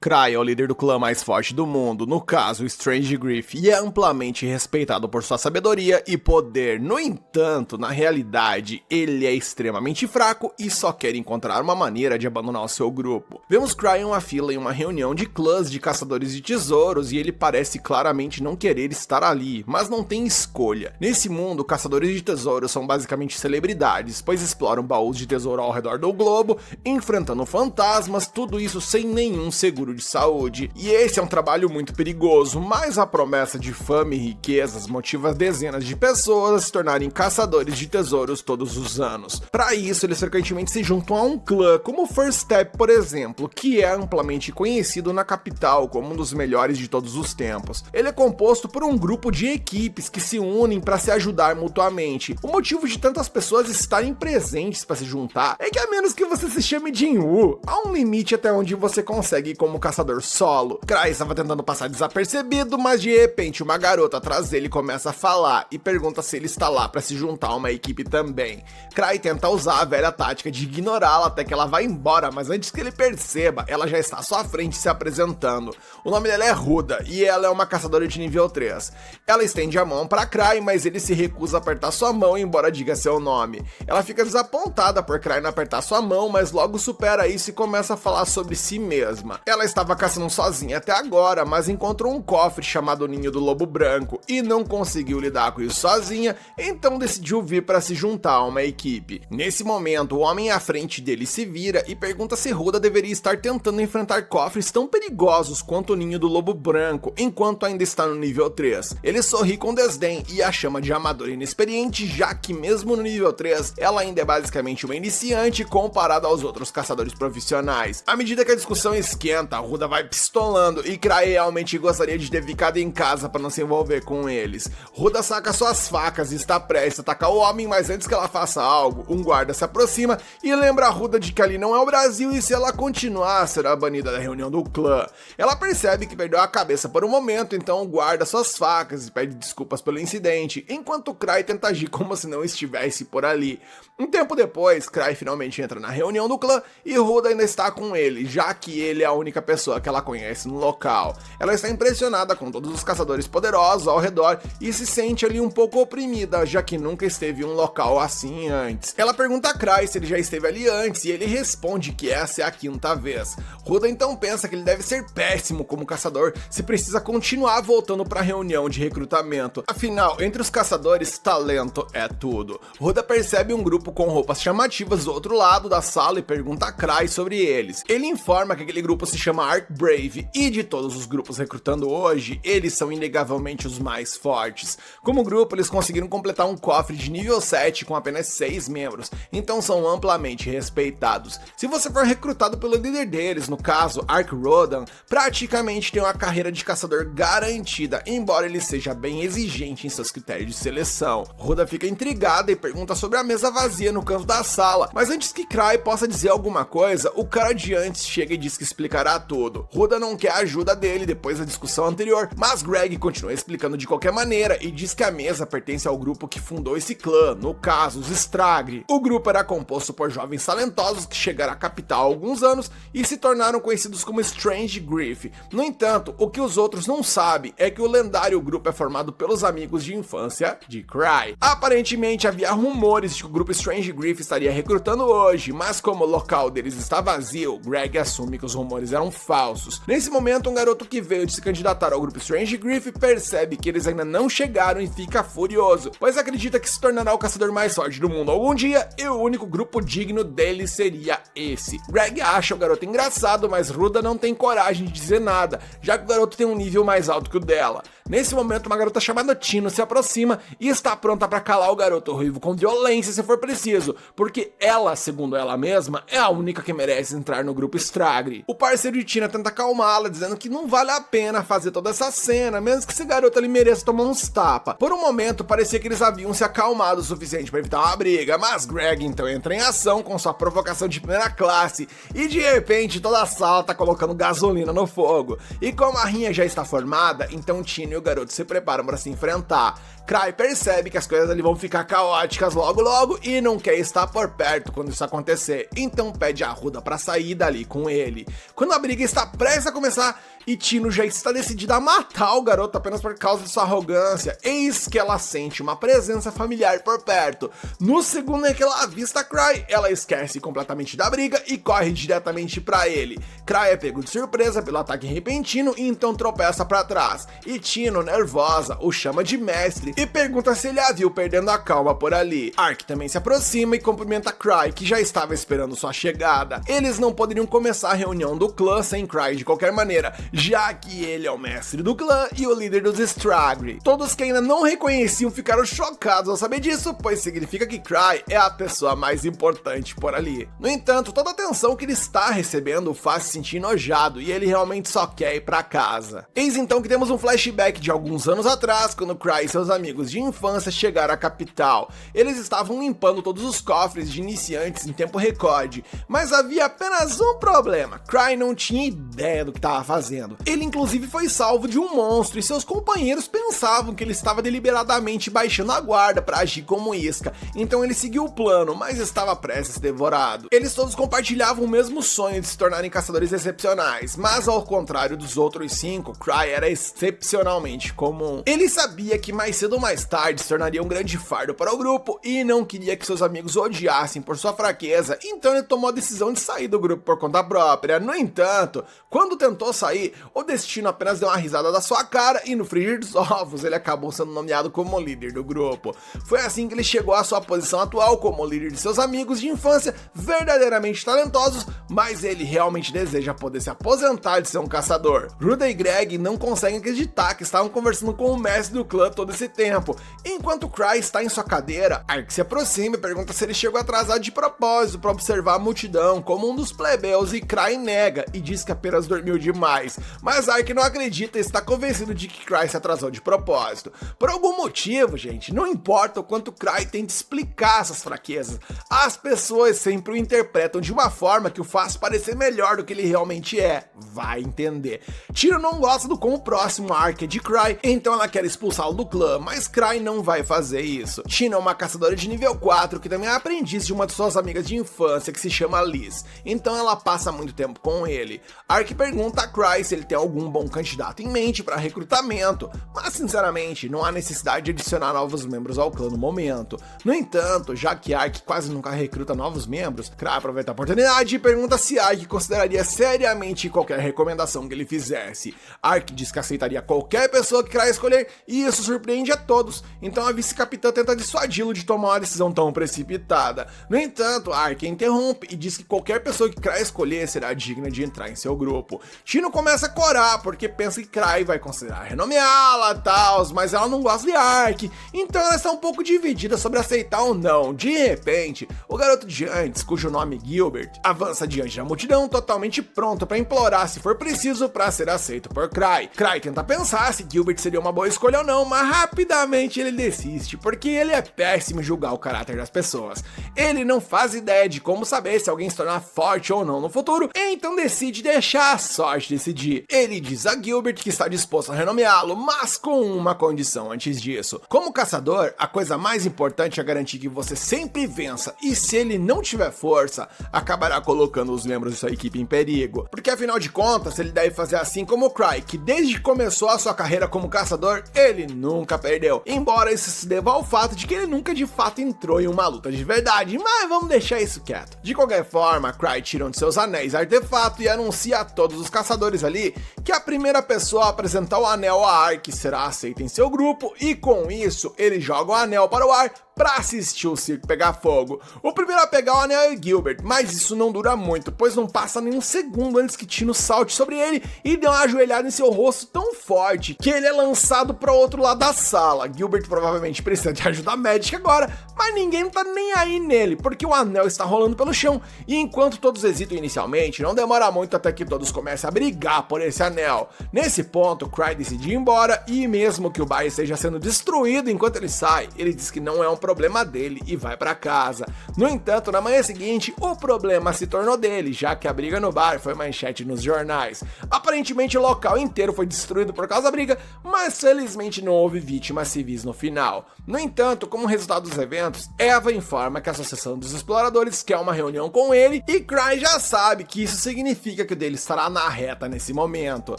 Cry é o líder do clã mais forte do mundo, no caso o Strange Griff, e é amplamente respeitado por sua sabedoria e poder. No entanto, na realidade, ele é extremamente fraco e só quer encontrar uma maneira de abandonar o seu grupo. Vemos Cry em uma fila em uma reunião de clãs de caçadores de tesouros e ele parece claramente não querer estar ali, mas não tem escolha. Nesse mundo, caçadores de tesouros são basicamente celebridades, pois exploram baús de tesouro ao redor do globo, enfrentando fantasmas, tudo isso sem nenhum seguro de saúde. E esse é um trabalho muito perigoso, mas a promessa de fama e riquezas motiva dezenas de pessoas a se tornarem caçadores de tesouros todos os anos. Para isso, eles frequentemente se juntam a um clã, como o First Step, por exemplo, que é amplamente conhecido na capital como um dos melhores de todos os tempos. Ele é composto por um grupo de equipes que se unem para se ajudar mutuamente. O motivo de tantas pessoas estarem presentes para se juntar é que, a menos que você se chame Jinwoo, há um limite até onde você consegue ir como caçador solo. Cry estava tentando passar desapercebido, mas de repente uma garota atrás dele começa a falar e pergunta se ele está lá para se juntar a uma equipe também. Cry tenta usar a velha tática de ignorá-la até que ela vai embora, mas antes que ele perceba, ela já está à sua frente se apresentando. O nome dela é Ruda e ela é uma caçadora de nível 3. Ela estende a mão para Cry, mas ele se recusa a apertar sua mão, embora diga seu nome. Ela fica desapontada por Cry não apertar sua mão, mas logo supera isso e começa a falar sobre si mesma. Ela estava caçando sozinha até agora, mas encontrou um cofre chamado Ninho do Lobo Branco e não conseguiu lidar com isso sozinha, então decidiu vir para se juntar a uma equipe. Nesse momento, o homem à frente dele se vira e pergunta se Ruda deveria estar tentando enfrentar cofres tão perigosos quanto o Ninho do Lobo Branco, enquanto ainda está no nível 3. Ele sorri com desdém e a chama de amadora inexperiente, já que mesmo no nível 3, ela ainda é basicamente uma iniciante comparada aos outros caçadores profissionais. À medida que a discussão esquenta, Ruda vai pistolando e Cry realmente gostaria de ter ficado em casa para não se envolver com eles. Ruda saca suas facas e está prestes a atacar o homem, mas antes que ela faça algo, um guarda se aproxima e lembra a Ruda de que ali não é o Brasil e se ela continuar, será banida da reunião do clã. Ela percebe que perdeu a cabeça por um momento, então guarda suas facas e pede desculpas pelo incidente, enquanto Cry tenta agir como se não estivesse por ali. Um tempo depois, Cry finalmente entra na reunião do clã e Ruda ainda está com ele, já que ele é a única pessoa que ela conhece no local. Ela está impressionada com todos os caçadores poderosos ao redor e se sente ali um pouco oprimida, já que nunca esteve em um local assim antes. Ela pergunta a Cry se ele já esteve ali antes e ele responde que essa é a 5ª vez. Ruda então pensa que ele deve ser péssimo como caçador se precisa continuar voltando para a reunião de recrutamento. Afinal, entre os caçadores, talento é tudo. Ruda percebe um grupo com roupas chamativas do outro lado da sala e pergunta a Cry sobre eles. Ele informa que aquele grupo se chama Arc Brave e de todos os grupos recrutando hoje, eles são inegavelmente os mais fortes. Como grupo, eles conseguiram completar um cofre de nível 7 com apenas 6 membros, então são amplamente respeitados. Se você for recrutado pelo líder deles, no caso Arc Rodan, praticamente tem uma carreira de caçador garantida, embora ele seja bem exigente em seus critérios de seleção. Ruda fica intrigada e pergunta sobre a mesa vazia no canto da sala, mas antes que Cry possa dizer alguma coisa, o cara de antes chega e diz que explicará tudo. Ruda não quer a ajuda dele depois da discussão anterior, mas Greg continua explicando de qualquer maneira e diz que a mesa pertence ao grupo que fundou esse clã, no caso, os Stragri. O grupo era composto por jovens talentosos que chegaram à capital há alguns anos e se tornaram conhecidos como Strange Griff. No entanto, o que os outros não sabem é que o lendário grupo é formado pelos amigos de infância de Cry. Aparentemente havia rumores de que o grupo Strange Griff estaria recrutando hoje, mas como o local deles está vazio, Greg assume que os rumores eram falsos. Nesse momento, um garoto que veio de se candidatar ao grupo Strange Griff percebe que eles ainda não chegaram e fica furioso, pois acredita que se tornará o caçador mais forte do mundo algum dia e o único grupo digno dele seria esse. Greg acha o garoto engraçado, mas Ruda não tem coragem de dizer nada, já que o garoto tem um nível mais alto que o dela. Nesse momento, uma garota chamada Tino se aproxima e está pronta para calar o garoto ruivo com violência se for preciso, porque ela, segundo ela mesma, é a única que merece entrar no grupo Stragri. O parceiro de Tina tenta acalmá-la, dizendo que não vale a pena fazer toda essa cena, mesmo que esse garoto ali mereça tomar uns tapas. Por um momento, parecia que eles haviam se acalmado o suficiente para evitar uma briga, mas Greg então entra em ação com sua provocação de primeira classe e de repente toda a sala tá colocando gasolina no fogo. E como a rinha já está formada, então Tina e o garoto se preparam para se enfrentar. Cry percebe que as coisas ali vão ficar caóticas logo e não quer estar por perto quando isso acontecer, então pede a Ruda para sair dali com ele. Quando a briga está prestes a começar e Tino já está decidida a matar o garoto apenas por causa de sua arrogância, eis que ela sente uma presença familiar por perto. No segundo em que ela avista Cry, ela esquece completamente da briga e corre diretamente para ele. Cry é pego de surpresa pelo ataque repentino e então tropeça para trás, e Tino, nervosa, o chama de mestre e pergunta se ele a viu perdendo a calma por ali. Ark também se aproxima e cumprimenta Cry, que já estava esperando sua chegada. Eles não poderiam começar a reunião do clã sem Cry de qualquer maneira, já que ele é o mestre do clã e o líder dos Stragri. Todos que ainda não reconheciam ficaram chocados ao saber disso, pois significa que Cry é a pessoa mais importante por ali. No entanto, toda a atenção que ele está recebendo o faz se sentir enojado e ele realmente só quer ir pra casa. Eis então que temos um flashback de alguns anos atrás, quando Cry e seus amigos de infância chegaram à capital. Eles estavam limpando todos os cofres de iniciantes em tempo recorde, mas havia apenas um problema: Cry não tinha ideia do que estava fazendo. Ele inclusive foi salvo de um monstro e seus companheiros pensavam que ele estava deliberadamente baixando a guarda para agir como isca, então ele seguiu o plano, mas estava prestes a ser devorado. Eles todos compartilhavam o mesmo sonho de se tornarem caçadores excepcionais, mas ao contrário dos outros 5, Cry era excepcionalmente comum. Ele sabia que mais cedo ou mais tarde se tornaria um grande fardo para o grupo e não queria que seus amigos o odiassem por sua fraqueza, então ele tomou a decisão de sair do grupo por conta própria. No entanto, quando tentou sair, o destino apenas deu uma risada da sua cara e no frigir dos ovos ele acabou sendo nomeado como líder do grupo. Foi assim que ele chegou à sua posição atual como líder de seus amigos de infância verdadeiramente talentosos, mas ele realmente deseja poder se aposentar de ser um caçador. Ruda e Greg não conseguem acreditar que estavam conversando com o mestre do clã todo esse tempo. Enquanto Cry está em sua cadeira, Ark se aproxima e pergunta se ele chegou atrasado de propósito para observar a multidão como um dos plebeus, e Cry nega e diz que apenas dormiu demais. Mas Ark não acredita e está convencido de que Cry se atrasou de propósito. Por algum motivo, gente, não importa o quanto Cry tenta explicar essas fraquezas, as pessoas sempre o interpretam de uma forma que o faz parecer melhor do que ele realmente é. Vai entender. Tino não gosta do quão próximo a Ark é de Cry, então ela quer expulsá-lo do clã, mas Cry não vai fazer isso. Tino é uma caçadora de nível 4 que também é aprendiz de uma de suas amigas de infância que se chama Liz, então ela passa muito tempo com ele. Ark pergunta a Cry se ele tem algum bom candidato em mente para recrutamento, mas sinceramente não há necessidade de adicionar novos membros ao clã no momento. No entanto, já que Ark quase nunca recruta novos membros, Cry aproveita a oportunidade e pergunta se Ark consideraria seriamente qualquer recomendação que ele fizesse. Ark diz que aceitaria qualquer pessoa que Cry escolher e isso surpreende a todos, então a vice-capitã tenta dissuadi-lo de tomar uma decisão tão precipitada. No entanto, Ark interrompe e diz que qualquer pessoa que Cry escolher será digna de entrar em seu grupo. Tino começa a corar porque pensa que Cry vai considerar renomeá-la e tal, mas ela não gosta de Ark, então ela está um pouco dividida sobre aceitar ou não. De repente, o garoto de antes, cujo nome é Gilbert, avança diante da multidão totalmente pronto para implorar se for preciso para ser aceito por Cry. Cry tenta pensar se Gilbert seria uma boa escolha ou não, mas rapidamente ele desiste, porque ele é péssimo em julgar o caráter das pessoas. Ele não faz ideia de como saber se alguém se tornar forte ou não no futuro, então decide deixar a sorte decidir. Ele diz a Gilbert que está disposto a renomeá-lo, mas com uma condição antes disso. Como caçador, a coisa mais importante é garantir que você sempre vença, e se ele não tiver força, acabará colocando os membros de sua equipe em perigo. Porque afinal de contas, ele deve fazer assim como o Cry, que desde que começou a sua carreira como caçador, ele nunca perdeu. Embora isso se deva ao fato de que ele nunca de fato entrou em uma luta de verdade, mas vamos deixar isso quieto. De qualquer forma, Cry tira um de seus anéis artefato e anuncia a todos os caçadores ali que a primeira pessoa a apresentar o anel a Ark será aceita em seu grupo, e com isso ele joga o anel para o ar para assistir o circo pegar fogo. O primeiro a pegar o anel é Gilbert, mas isso não dura muito, pois não passa nem um segundo antes que Tino salte sobre ele e dê uma ajoelhada em seu rosto tão forte que ele é lançado para o outro lado da sala. Gilbert provavelmente precisa de ajuda médica agora, mas ninguém tá nem aí nele, porque o anel está rolando pelo chão, e enquanto todos hesitam inicialmente, não demora muito até que todos comecem a brigar por esse anel. Nesse ponto, Cry decide ir embora, e mesmo que o bar esteja sendo destruído enquanto ele sai, ele diz que não é um problema dele e vai pra casa. No entanto, na manhã seguinte, o problema se tornou dele, já que a briga no bar foi manchete nos jornais. Aparentemente o local inteiro foi destruído por causa da briga, mas felizmente não houve vítimas civis no final. No entanto, como resultado dos eventos, Eva informa que a Associação dos Exploradores quer uma reunião com ele e Cry já sabe que isso significa que o dele estará na reta nesse momento.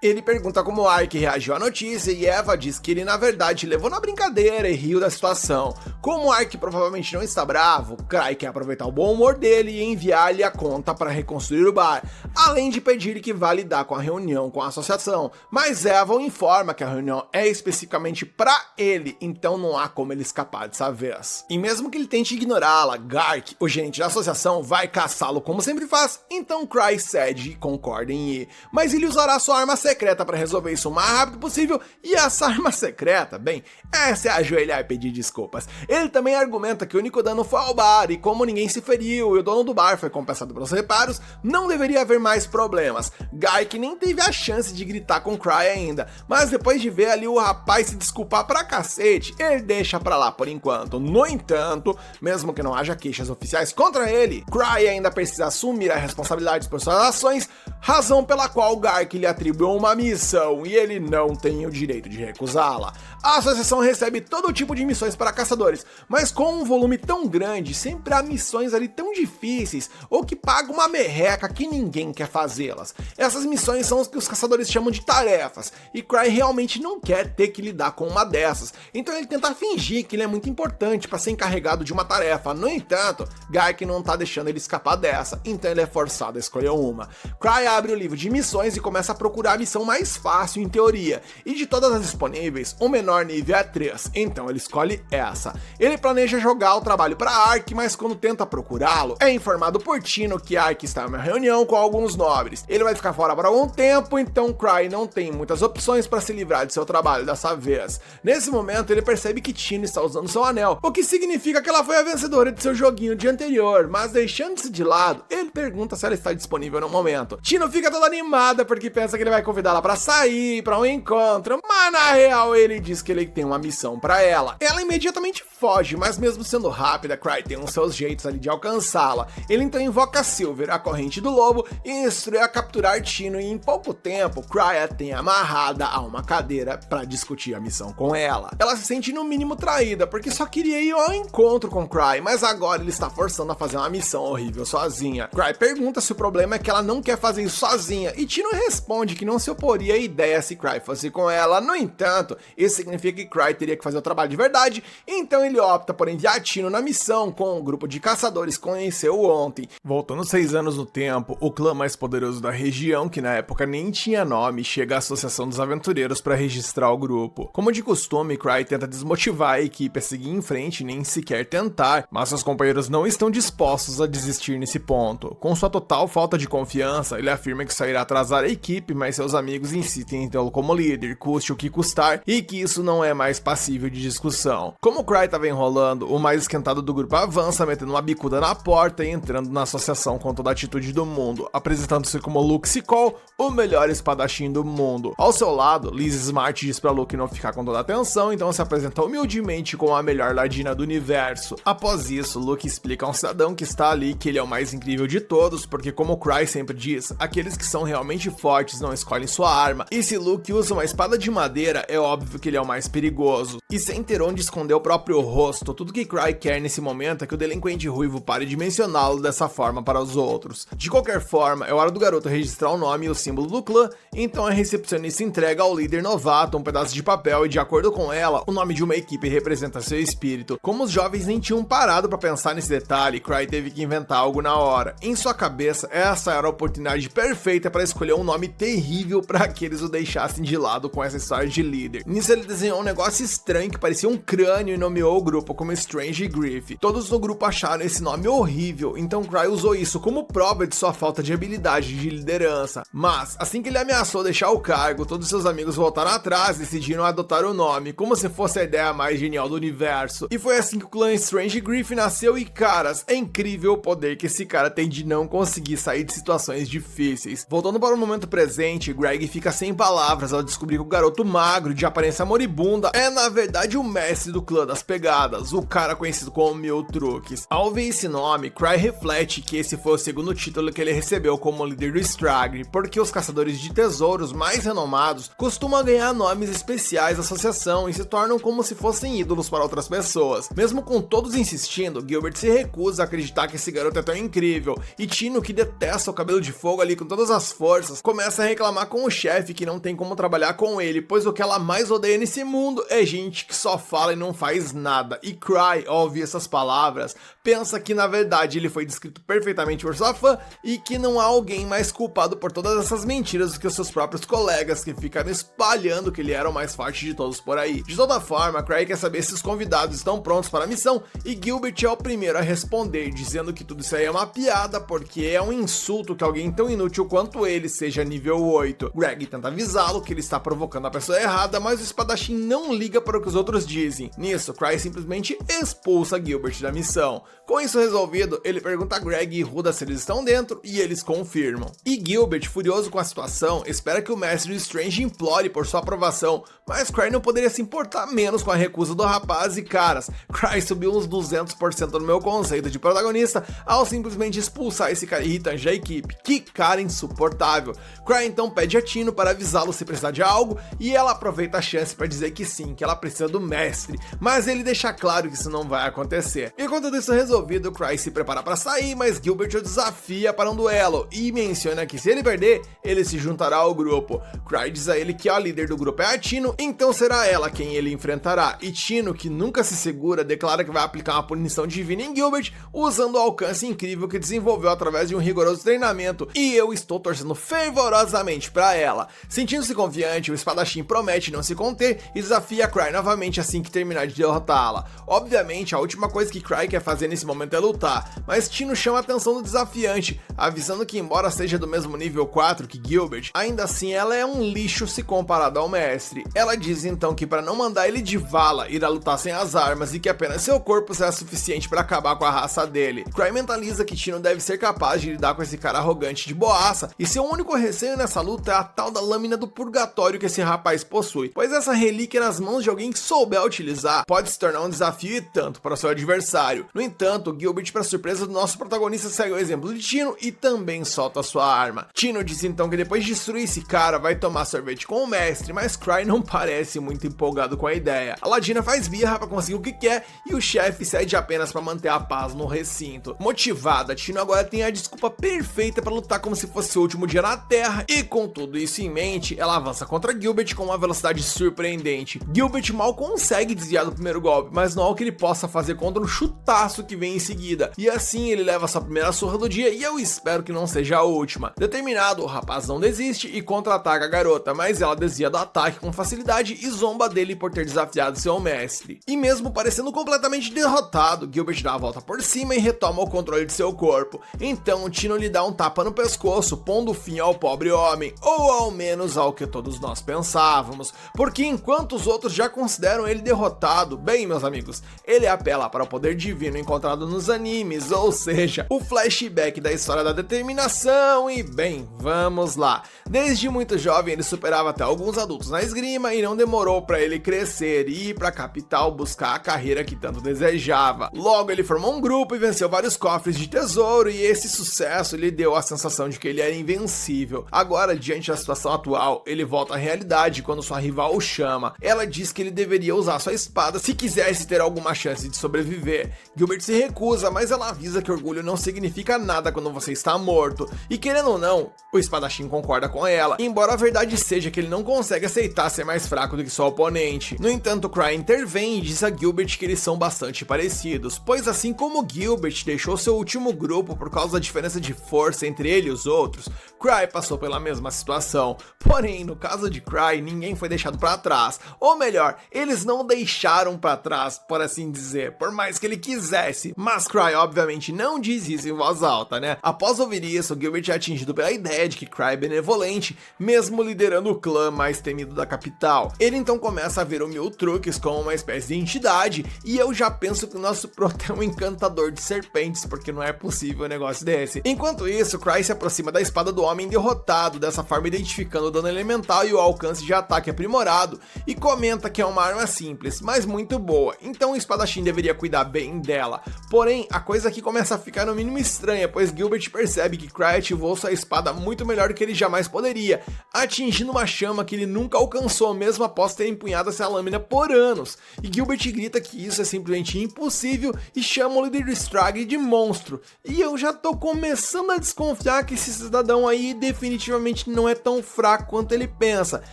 Ele pergunta como Ark reagiu à notícia e Eva diz que ele na verdade levou na brincadeira e riu da situação. Como Ark provavelmente não está bravo, Cry quer aproveitar o bom humor dele e enviar-lhe a conta para reconstruir o bar, além de pedir que vá lidar com a reunião com a associação. Mas Eva o informa que a reunião é especificamente para ele, então não há como ele escapar dessa vez. E mesmo que ele tente ignorá-la, Gark, o gerente da associação, vai caçá-lo como sempre faz, então Cry cede e concorda em ir. Mas ele usará sua arma secreta para resolver isso o mais rápido possível, e essa arma secreta, bem, essa é ajoelhar e pedir desculpas. Ele também argumenta que o único dano foi ao bar, e como ninguém se feriu e o dono do bar foi compensado pelos reparos, não deveria haver mais problemas. Gark nem teve a chance de gritar com Cry ainda, mas depois de ver ali o rapaz se desculpar pra cacete, ele deixa pra lá por enquanto. No entanto, mesmo que não haja queixas oficiais contra ele, Cry ainda precisa assumir a responsabilidade por suas ações, razão pela qual Gark lhe atribuiu uma missão e ele não tem o direito de recusá-la. A associação recebe todo tipo de missões para caçadores, mas com um volume tão grande, sempre há missões ali tão difíceis ou que pagam uma merreca que ninguém quer fazê-las. Essas missões são as que os caçadores chamam de tarefas, e Cry realmente não quer ter que lidar com uma dessas, então ele tenta fingir que ele é muito importante para ser encarregado de uma tarefa. No entanto, Gark não tá deixando ele escapar dessa, então ele é forçado a escolher uma. Cry abre o livro de missões e começa a procurar a missão mais fácil em teoria, e de todas as disponíveis, o menor nível é 3, então ele escolhe essa. Ele planeja jogar o trabalho para Ark, mas quando tenta procurá-lo, é informado por Tino que Ark está em uma reunião com alguns nobres. Ele vai ficar fora por algum tempo, então Cry não tem muitas opções para se livrar de seu trabalho dessa vez. Nesse momento, ele percebe que Tino está usando seu anel, o que significa que ela foi a vencedora de seu joguinho de anterior, mas deixando-se de lado, ele pergunta se ela está disponível no momento. Tino fica toda animada porque pensa que ele vai convidá-la para sair, para um encontro, mas na real ele diz que ele tem uma missão para ela. Ela imediatamente foge, mas mesmo sendo rápida, Cry tem uns seus jeitos ali de alcançá-la. Ele então invoca Silver, a corrente do lobo, e instrui a capturar Tino, e em pouco tempo, Cry a tem amarrada a uma cadeira para discutir a missão com ela. Ela se sente no mínimo traída, porque só queria ir ao encontro com Cry, mas agora ele está forçando a fazer uma missão horrível sozinha. Cry pergunta se o problema é que ela não quer fazer isso sozinha, e Tino responde que não se oporia à ideia se Cry fosse com ela. No entanto, isso significa que Cry teria que fazer o trabalho de verdade, então ele opta por enviar Tino na missão com um grupo de caçadores que conheceu ontem. Voltando 6 anos no tempo, o clã mais poderoso da região, que na época nem tinha nome, chega à Associação dos Aventureiros para registrar o grupo. Como de costume, Cry tenta desmotivar a equipe a seguir em frente e nem sequer tentar, mas seus companheiros não estão dispostos a desistir nesse ponto. Com sua total falta de confiança, ele afirma que só irá atrasar a equipe, mas seus amigos insistem em tê-lo como líder, custe o que custar, e que isso não é mais passível de discussão. Como Cry estava enrolando, o mais esquentado do grupo avança, metendo uma bicuda na porta e entrando na associação com toda a atitude do mundo, apresentando-se como Luke Sequel, o melhor espadachim do mundo. Ao seu lado, Liz Smart diz pra Luke não ficar com toda a atenção, então se apresenta humildemente como a melhor ladina do universo. Após isso, Luke explica a um cidadão que está ali que ele é o mais incrível de todos, porque como Cry sempre diz, aqueles que são realmente fortes não escolhem sua arma, e se Luke usa uma espada de madeira, é óbvio que ele é o mais perigoso. E sem ter onde esconder o próprio rosto, tudo que Cry quer nesse momento é que o delinquente ruivo pare de mencioná-lo dessa forma para os outros. De qualquer forma, é hora do garoto registrar o nome e o símbolo do clã, então a recepcionista entrega ao líder novato um pedaço de papel e, de acordo com ela, o nome de uma equipe representa seu espírito. Como os jovens nem tinham parado para pensar nesse detalhe, Cry teve que inventar algo na hora. Em sua cabeça, essa era a oportunidade perfeita para escolher um nome terrível para que eles o deixassem de lado com essa história de líder. Nisso ele desenhou um negócio estranho que parecia um crânio e nomeou o grupo como Strange Griff. Todos no grupo acharam esse nome horrível, então Cry usou isso como prova de sua falta de habilidade de liderança. Mas, assim que ele ameaçou deixar o cargo, todos seus amigos voltaram atrás e decidiram adotar o nome, como se fosse a ideia mais genial do universo. E foi assim que o clã Strange Griff nasceu e, caras, é incrível o poder que esse cara tem de não conseguir sair de situações difíceis. difíceis. Voltando para o momento presente, Greg fica sem palavras ao descobrir que o garoto magro de aparência moribunda é na verdade o mestre do clã das pegadas, o cara conhecido como Mil Truques. Ao ver esse nome, Cry reflete que esse foi o segundo título que ele recebeu como líder do Stragre, porque os caçadores de tesouros mais renomados costumam ganhar nomes especiais da associação e se tornam como se fossem ídolos para outras pessoas. Mesmo com todos insistindo, Gilbert se recusa a acreditar que esse garoto é tão incrível, e Tino, que detesta o cabelo de fogo ali com todas as forças, começa a reclamar com o chefe que não tem como trabalhar com ele, pois o que ela mais odeia nesse mundo é gente que só fala e não faz nada. E Cry, ao ouvir essas palavras, pensa que na verdade ele foi descrito perfeitamente por sua fã e que não há alguém mais culpado por todas essas mentiras do que os seus próprios colegas, que ficaram espalhando que ele era o mais forte de todos por aí. De toda forma, Cry quer saber se os convidados estão prontos para a missão e Gilbert é o primeiro a responder, dizendo que tudo isso aí é uma piada porque é um insulto que alguém tão inútil quanto ele seja nível 8. Greg tenta avisá-lo que ele está provocando a pessoa errada, mas o espadachim não liga para o que os outros dizem. Nisso, Cry simplesmente expulsa Gilbert da missão. Com isso resolvido, ele pergunta a Greg e Ruda se eles estão dentro e eles confirmam. E Gilbert, furioso com a situação, espera que o mestre do Strange implore por sua aprovação, mas Cry não poderia se importar menos com a recusa do rapaz e caras, Cry subiu uns 200% no meu conceito de protagonista ao simplesmente expulsar esse cara irritante da equipe. Que cara insuportável. Cry então pede a Tino para avisá-lo se precisar de algo e ela aproveita a chance para dizer que sim, que ela precisa do mestre, mas ele deixa claro que isso não vai acontecer. Enquanto tudo isso resolvido, Cry se prepara para sair, mas Gilbert o desafia para um duelo e menciona que se ele perder, ele se juntará ao grupo. Cry diz a ele que a líder do grupo é a Tino, então será ela quem ele enfrentará, e Tino, que nunca se segura, declara que vai aplicar uma punição divina em Gilbert usando o alcance incrível que desenvolveu através de um rigoroso treinamento, e eu estou torcendo fervorosamente para ela. Sentindo-se confiante, o espadachim promete não se conter e desafia Cry novamente assim que terminar de derrotá-la. Obviamente, a última coisa que Cry quer fazer nesse momento é lutar, mas Tino chama a atenção do desafiante, avisando que embora seja do mesmo nível 4 que Gilbert, ainda assim ela é um lixo se comparada ao mestre. Ela diz então que para não mandar ele de vala, irá lutar sem as armas e que apenas seu corpo será suficiente para acabar com a raça dele. Cry mentaliza que Tino deve ser capaz de lidar com esse cara arrogante de boaça, e seu único receio nessa luta é a tal da lâmina do purgatório que esse rapaz possui, pois essa relíquia nas mãos de alguém que souber utilizar pode se tornar um desafio e tanto para o seu adversário. No entanto, Gilbert, para surpresa do nosso protagonista, segue o exemplo de Tino e também solta sua arma. Tino diz então que depois de destruir esse cara vai tomar sorvete com o mestre, mas Cry não parece muito empolgado com a ideia. A Ladina faz birra para conseguir o que quer e o chefe cede apenas para manter a paz no recinto. Motivada, Tino agora tem a desculpa perfeita para lutar como se fosse o último dia na Terra, e com tudo isso em mente, ela avança contra Gilbert com uma velocidade surpreendente. Gilbert mal consegue desviar do primeiro golpe, mas não há o que ele possa fazer contra um chutaço que vem em seguida, e assim ele leva sua primeira surra do dia e eu espero que não seja a última. Determinado, o rapaz não desiste e contra-ataca a garota, mas ela desvia do ataque com facilidade e zomba dele por ter desafiado seu mestre. E mesmo parecendo completamente derrotado, Gilbert dá a volta por cima e retoma o controle de seu corpo. Então Tino lhe dá um tapa no pescoço, pondo fim ao pobre homem, ou ao menos ao que todos nós pensávamos, porque enquanto os outros já consideram ele derrotado, bem meus amigos, ele apela para o poder divino encontrado nos animes, ou seja, o flashback da história da determinação. E bem, vamos lá. Desde muito jovem ele superava até alguns adultos na esgrima e não demorou para ele crescer e ir para a capital buscar a carreira que tanto desejava. Logo ele formou um grupo e venceu vários cofres de tesouro, e esse sucesso lhe deu a sensação de que ele era invencível. Agora, diante da situação atual, ele volta à realidade quando sua rival o chama. Ela diz que ele deveria usar sua espada se quisesse ter alguma chance de sobreviver. Gilbert se recusa, mas ela avisa que orgulho não significa nada quando você está morto, e querendo ou não, o espadachim concorda com ela, embora a verdade seja que ele não consegue aceitar ser mais fraco do que seu oponente. No entanto, Cry intervém e diz a Gilbert que eles são bastante parecidos, pois assim como Gilbert deixou seu último grupo por causa da diferença de força entre ele e os outros, Cry passou pela mesma situação. Porém, no caso de Cry, ninguém foi deixado para trás, ou melhor, eles não deixaram para trás, por assim dizer, por mais que ele quisesse. Mas Cry obviamente não diz isso em voz alta, né? Após ouvir isso, Gilbert é atingido pela ideia de que Cry é benevolente, mesmo liderando o clã mais temido da capital. Ele então começa a ver o Mil Truques como uma espécie de entidade, e eu já penso que o nosso proto é um encantador de serpentes, porque não é possível um negócio desse. Enquanto isso, Cry se aproxima aproxima da espada do homem derrotado, dessa forma identificando o dano elemental e o alcance de ataque aprimorado, e comenta que é uma arma simples, mas muito boa, então o espadachim deveria cuidar bem dela. Porém, a coisa aqui começa a ficar no mínimo estranha, pois Gilbert percebe que Cry ativou sua espada muito melhor do que ele jamais poderia, atingindo uma chama que ele nunca alcançou, mesmo após ter empunhado essa lâmina por anos. E Gilbert grita que isso é simplesmente impossível e chama o líder do Stragg de monstro. E eu já tô começando a desconfiar que esse cidadão aí definitivamente não é tão fraco quanto ele pensa.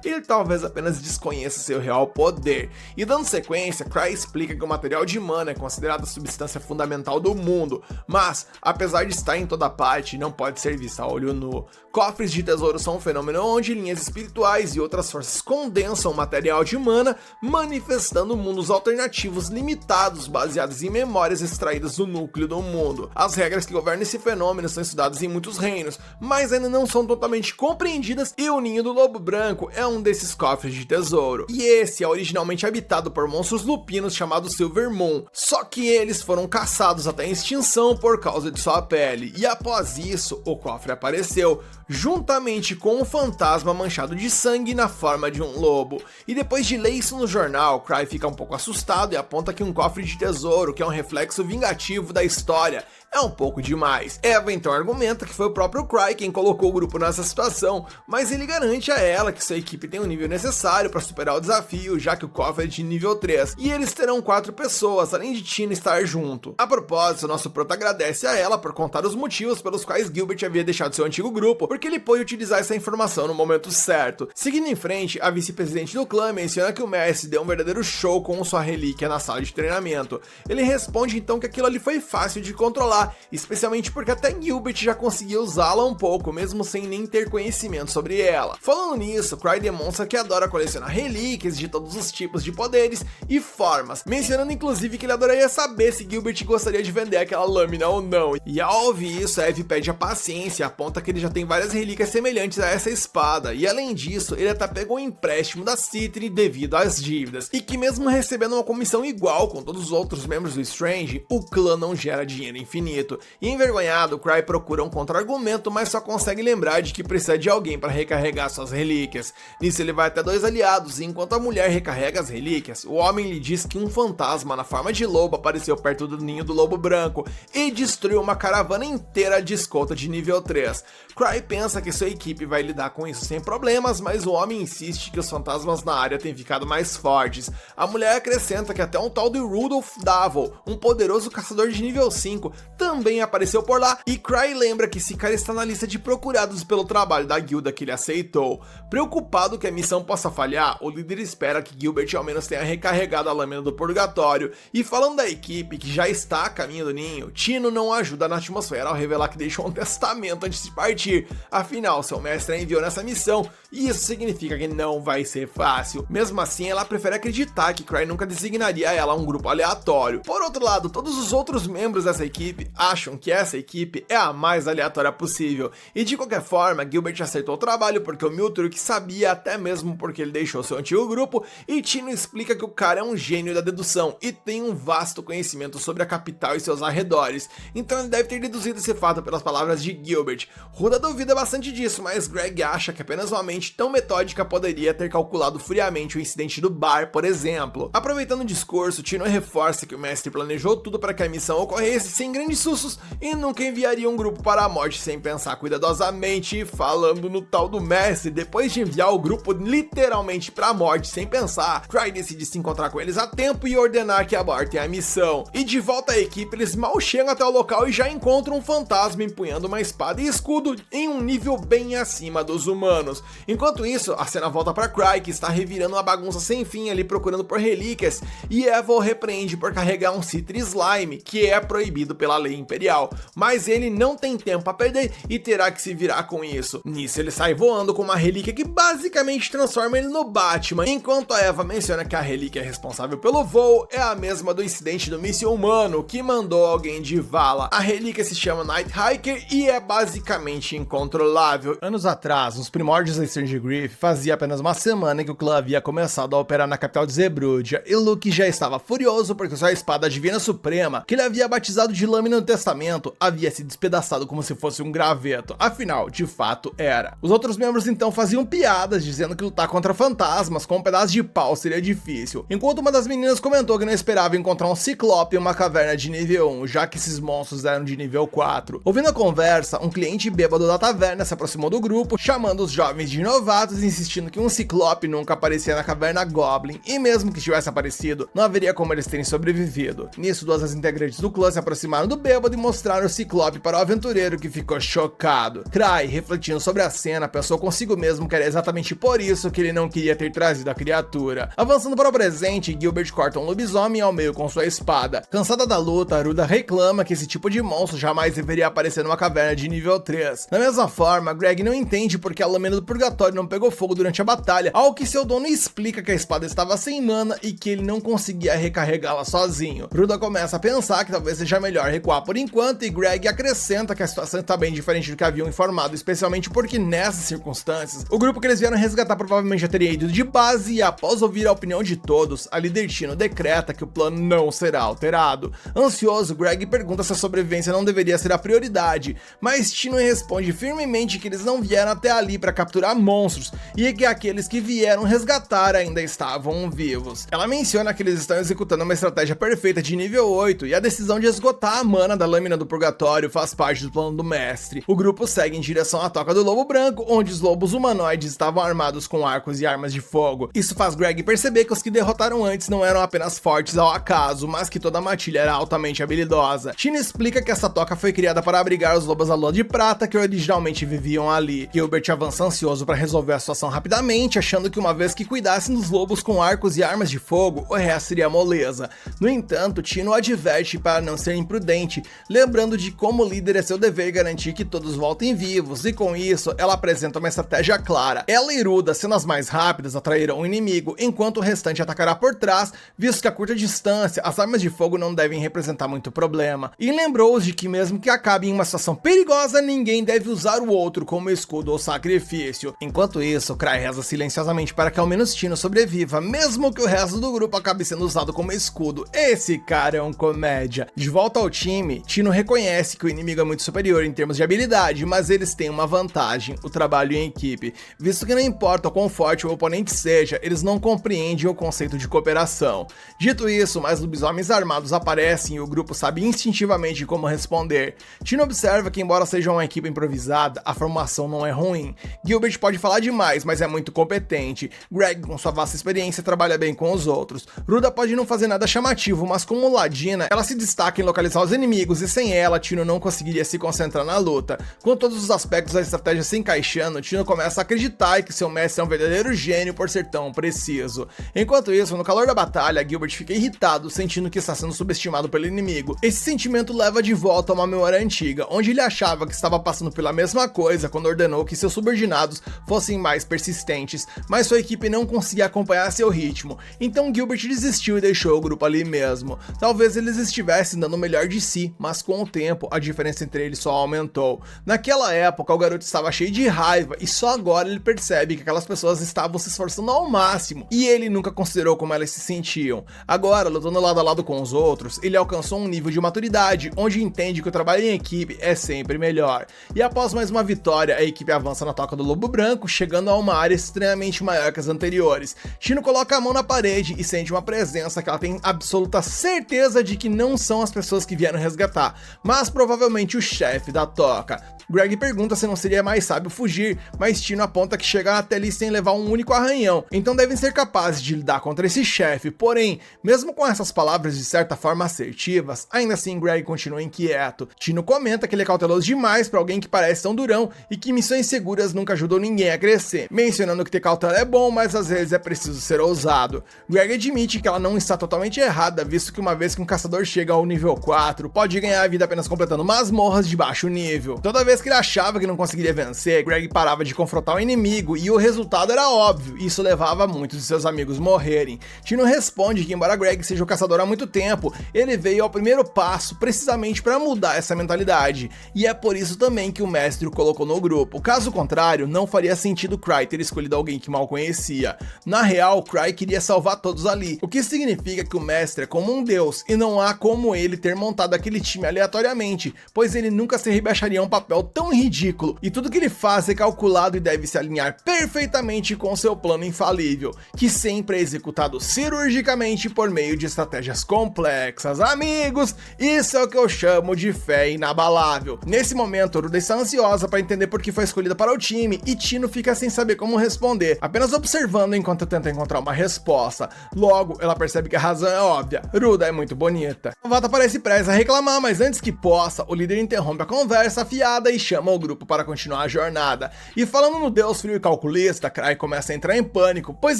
Ele talvez apenas desconheça seu real poder. E dando sequência, Cry explica que o material de mana é considerado a substância fundamental do mundo, mas apesar de estar em toda parte, não pode ser vista a olho nu. Cofres de tesouro são um fenômeno onde linhas espirituais e outras forças condensam o material de mana, manifestando mundos alternativos limitados baseados em memórias extraídas do núcleo do mundo. As regras que governam esse fenômeno são estudadas em muitos reinos, mas ainda não são totalmente compreendidas, e o Ninho do Lobo Branco é um desses cofres de tesouro. E esse é originalmente habitado por monstros lupinos chamados Silvermoon, só que eles foram caçados até a extinção por causa de sua pele, e após isso, o cofre apareceu, juntamente com um fantasma manchado de sangue na forma de um lobo. E depois de ler isso no jornal, Cry fica um pouco assustado e aponta que um cofre de tesouro, que é um reflexo vingativo da história, é um pouco demais. Eva então argumenta que foi o próprio Cry quem colocou o grupo nessa situação, mas ele garante a ela que sua equipe tem o nível necessário para superar o desafio, já que o cofre é de nível 3, e eles terão 4 pessoas, além de Tina estar junto. A propósito, nosso prota agradece a ela por contar os motivos pelos quais Gilbert havia deixado seu antigo grupo, porque ele pôde utilizar essa informação no momento certo. Seguindo em frente, a vice-presidente do clã menciona que o mestre deu um verdadeiro show com sua relíquia na sala de treinamento. Ele responde então que aquilo ali foi fácil de controlar, especialmente porque até Gilbert já conseguia usá-la um pouco, mesmo sem nem ter conhecimento sobre ela. Falando nisso, Cry demonstra que adora colecionar relíquias de todos os tipos de poderes e formas, mencionando inclusive que ele adoraria saber se Gilbert gostaria de vender aquela lâmina ou não. E ao ouvir isso, Eve pede a paciência e aponta que ele já tem várias relíquias semelhantes a essa espada, e além disso, ele até pegou um empréstimo da Citri devido às dívidas, e que mesmo recebendo uma comissão igual com todos os outros membros do Strange, o clã não gera dinheiro infinito. E envergonhado, Cry procura um contra-argumento, mas só consegue lembrar de que precisa de alguém para recarregar suas relíquias. Nisso ele vai até 2 aliados, e enquanto a mulher recarrega as relíquias, o homem lhe diz que um fantasma na forma de lobo apareceu perto do Ninho do Lobo Branco e destruiu uma caravana inteira de escolta de nível 3. Cry pensa que sua equipe vai lidar com isso sem problemas, mas o homem insiste que os fantasmas na área têm ficado mais fortes. A mulher acrescenta que até um tal de Rudolph Davol, um poderoso caçador de nível 5, também apareceu por lá, e Cry lembra que esse cara está na lista de procurados pelo trabalho da guilda que ele aceitou. Preocupado que a missão possa falhar, o líder espera que Gilbert ao menos tenha recarregado a lâmina do purgatório, e falando da equipe que já está a caminho do ninho, Tino não ajuda na atmosfera ao revelar que deixou um testamento antes de partir, afinal seu mestre a enviou nessa missão, e isso significa que não vai ser fácil. Mesmo assim, ela prefere acreditar que Cry nunca designaria ela a um grupo aleatório. Por outro lado, todos os outros membros dessa equipe acham que essa equipe é a mais aleatória possível, e de qualquer forma, Gilbert aceitou o trabalho porque o Miltruk sabia, até mesmo porque ele deixou seu antigo grupo, e Tino explica que o cara é um gênio da dedução e tem um vasto conhecimento sobre a capital e seus arredores, então ele deve ter deduzido esse fato pelas palavras de Gilbert. Ruda duvida bastante disso, mas Greg acha que apenas uma mente tão metódica poderia ter calculado friamente o incidente do bar, por exemplo. Aproveitando o discurso, Tino reforça que o mestre planejou tudo para que a missão ocorresse sem grandes sustos e nunca enviaria um grupo para a morte sem pensar cuidadosamente. Falando no tal do mestre, depois de enviar o grupo literalmente para a morte sem pensar, Cry decide se encontrar com eles a tempo e ordenar que abortem a missão. E de volta à equipe, eles mal chegam até o local e já encontram um fantasma empunhando uma espada e escudo em um nível bem acima dos humanos. Enquanto isso, a cena volta para Cry, que está revirando uma bagunça sem fim ali procurando por relíquias, e Eva o repreende por carregar um Citri Slime, que é proibido pela lei imperial, mas ele não tem tempo a perder e terá que se virar com isso. Nisso ele sai voando com uma relíquia que basicamente transforma ele no Batman, enquanto a Eva menciona que a relíquia responsável pelo voo é a mesma do incidente do míssil humano que mandou alguém de vala. A relíquia se chama Night Hiker e é basicamente incontrolável. Anos atrás, nos primórdios da Strange Grief, fazia apenas uma semana que o clã havia começado a operar na capital de Zebrúdia, e Luke já estava furioso porque sua espada divina suprema, que ele havia batizado de Lâmina Lâmina do Testamento havia se despedaçado como se fosse um graveto, afinal, de fato era. Os outros membros então faziam piadas dizendo que lutar contra fantasmas com um pedaço de pau seria difícil, enquanto uma das meninas comentou que não esperava encontrar um ciclope em uma caverna de nível 1, já que esses monstros eram de nível 4. Ouvindo a conversa, um cliente bêbado da taverna se aproximou do grupo, chamando os jovens de novatos e insistindo que um ciclope nunca aparecia na caverna Goblin, e mesmo que tivesse aparecido, não haveria como eles terem sobrevivido. Nisso, duas das integrantes do clã se aproximaram do bêbado e mostraram o ciclope para o aventureiro, que ficou chocado. Cry, refletindo sobre a cena, pensou consigo mesmo que era exatamente por isso que ele não queria ter trazido a criatura. Avançando para o presente, Gilbert corta um lobisomem ao meio com sua espada. Cansada da luta, Ruda reclama que esse tipo de monstro jamais deveria aparecer numa caverna de nível 3. Da mesma forma, Greg não entende porque a lâmina do purgatório não pegou fogo durante a batalha, ao que seu dono explica que a espada estava sem mana e que ele não conseguia recarregá-la sozinho. Ruda começa a pensar que talvez seja melhor recuar por enquanto, e Greg acrescenta que a situação está bem diferente do que haviam informado, especialmente porque nessas circunstâncias, o grupo que eles vieram resgatar provavelmente já teria ido de base, e após ouvir a opinião de todos, a líder Tino decreta que o plano não será alterado. Ansioso, Greg pergunta se a sobrevivência não deveria ser a prioridade, mas Tino responde firmemente que eles não vieram até ali para capturar monstros, e que aqueles que vieram resgatar ainda estavam vivos. Ela menciona que eles estão executando uma estratégia perfeita de nível 8, e a decisão de esgotar a mana da lâmina do purgatório faz parte do plano do mestre. O grupo segue em direção à Toca do Lobo Branco, onde os lobos humanoides estavam armados com arcos e armas de fogo. Isso faz Greg perceber que os que derrotaram antes não eram apenas fortes ao acaso, mas que toda a matilha era altamente habilidosa. Tina explica que essa toca foi criada para abrigar os lobos da Lua de Prata que originalmente viviam ali. Gilbert avança ansioso para resolver a situação rapidamente, achando que uma vez que cuidassem dos lobos com arcos e armas de fogo, o resto seria moleza. No entanto, Tino adverte para não ser imprudente, lembrando de como líder é seu dever garantir que todos voltem vivos, e com isso, ela apresenta uma estratégia clara. Ela e Ruda, sendo as mais rápidas, atrairão o inimigo, enquanto o restante atacará por trás, visto que a curta distância, as armas de fogo não devem representar muito problema. E lembrou-os de que mesmo que acabe em uma situação perigosa, ninguém deve usar o outro como escudo ou sacrifício. Enquanto isso, Cry reza silenciosamente para que ao menos Tino sobreviva, mesmo que o resto do grupo acabe sendo usado como escudo. Esse cara é um comédia. De volta ao time, Tino reconhece que o inimigo é muito superior em termos de habilidade, mas eles têm uma vantagem: o trabalho em equipe. Visto que não importa o quão forte o oponente seja, eles não compreendem o conceito de cooperação. Dito isso, mais lobisomens armados aparecem e o grupo sabe instintivamente como responder. Tino observa que, embora seja uma equipe improvisada, a formação não é ruim. Gilbert pode falar demais, mas é muito competente. Greg, com sua vasta experiência, trabalha bem com os outros. Ruda pode não fazer nada chamativo, mas como Ladina, ela se destaca em localizar os inimigos, e sem ela, Tino não conseguiria se concentrar na luta. Com todos os aspectos da estratégia se encaixando, Tino começa a acreditar que seu mestre é um verdadeiro gênio por ser tão preciso. Enquanto isso, no calor da batalha, Gilbert fica irritado, sentindo que está sendo subestimado pelo inimigo. Esse sentimento leva de volta a uma memória antiga, onde ele achava que estava passando pela mesma coisa quando ordenou que seus subordinados fossem mais persistentes, mas sua equipe não conseguia acompanhar seu ritmo. Então Gilbert desistiu e deixou o grupo ali mesmo. Talvez eles estivessem dando o melhor de si, mas com o tempo a diferença entre eles só aumentou. Naquela época o garoto estava cheio de raiva e só agora ele percebe que aquelas pessoas estavam se esforçando ao máximo e ele nunca considerou como elas se sentiam. Agora, lutando lado a lado com os outros, ele alcançou um nível de maturidade onde entende que o trabalho em equipe é sempre melhor. E após mais uma vitória, a equipe avança na Toca do Lobo Branco, chegando a uma área extremamente maior que as anteriores. Tino coloca a mão na parede e sente uma presença que ela tem absoluta certeza de que não são as pessoas que vieram resgatar, mas provavelmente o chefe da toca. Greg pergunta se não seria mais sábio fugir, mas Tino aponta que chegar até ali sem levar um único arranhão, então devem ser capazes de lidar contra esse chefe. Porém, mesmo com essas palavras de certa forma assertivas, ainda assim Greg continua inquieto. Tino comenta que ele é cauteloso demais para alguém que parece tão durão e que missões seguras nunca ajudam ninguém a crescer, mencionando que ter cautela é bom, mas às vezes é preciso ser ousado. Greg admite que ela não está totalmente errada, visto que uma vez que um caçador chega ao nível 4, pode ganhar a vida apenas completando masmorras de baixo nível. Toda vez que ele achava que não conseguiria vencer, Greg parava de confrontar o inimigo e o resultado era óbvio, e isso levava muitos de seus amigos morrerem. Tino responde que, embora Greg seja o caçador há muito tempo, ele veio ao primeiro passo precisamente para mudar essa mentalidade, e é por isso também que o mestre o colocou no grupo. Caso contrário, não faria sentido Cry ter escolhido alguém que mal conhecia. Na real, Cry queria salvar todos ali, o que significa que o mestre é como um deus, e não há como ele ter montado aquele aquele time aleatoriamente, pois ele nunca se rebaixaria a um papel tão ridículo, e tudo que ele faz é calculado e deve se alinhar perfeitamente com seu plano infalível, que sempre é executado cirurgicamente por meio de estratégias complexas. Amigos, isso é o que eu chamo de fé inabalável. Nesse momento, Ruda está ansiosa para entender por que foi escolhida para o time, e Tino fica sem saber como responder, apenas observando enquanto tenta encontrar uma resposta. Logo, ela percebe que a razão é óbvia: Ruda é muito bonita. A novata parece prestes a reclamar, mas antes que possa, o líder interrompe a conversa afiada e chama o grupo para continuar a jornada. E falando no deus frio e calculista, Cry começa a entrar em pânico, pois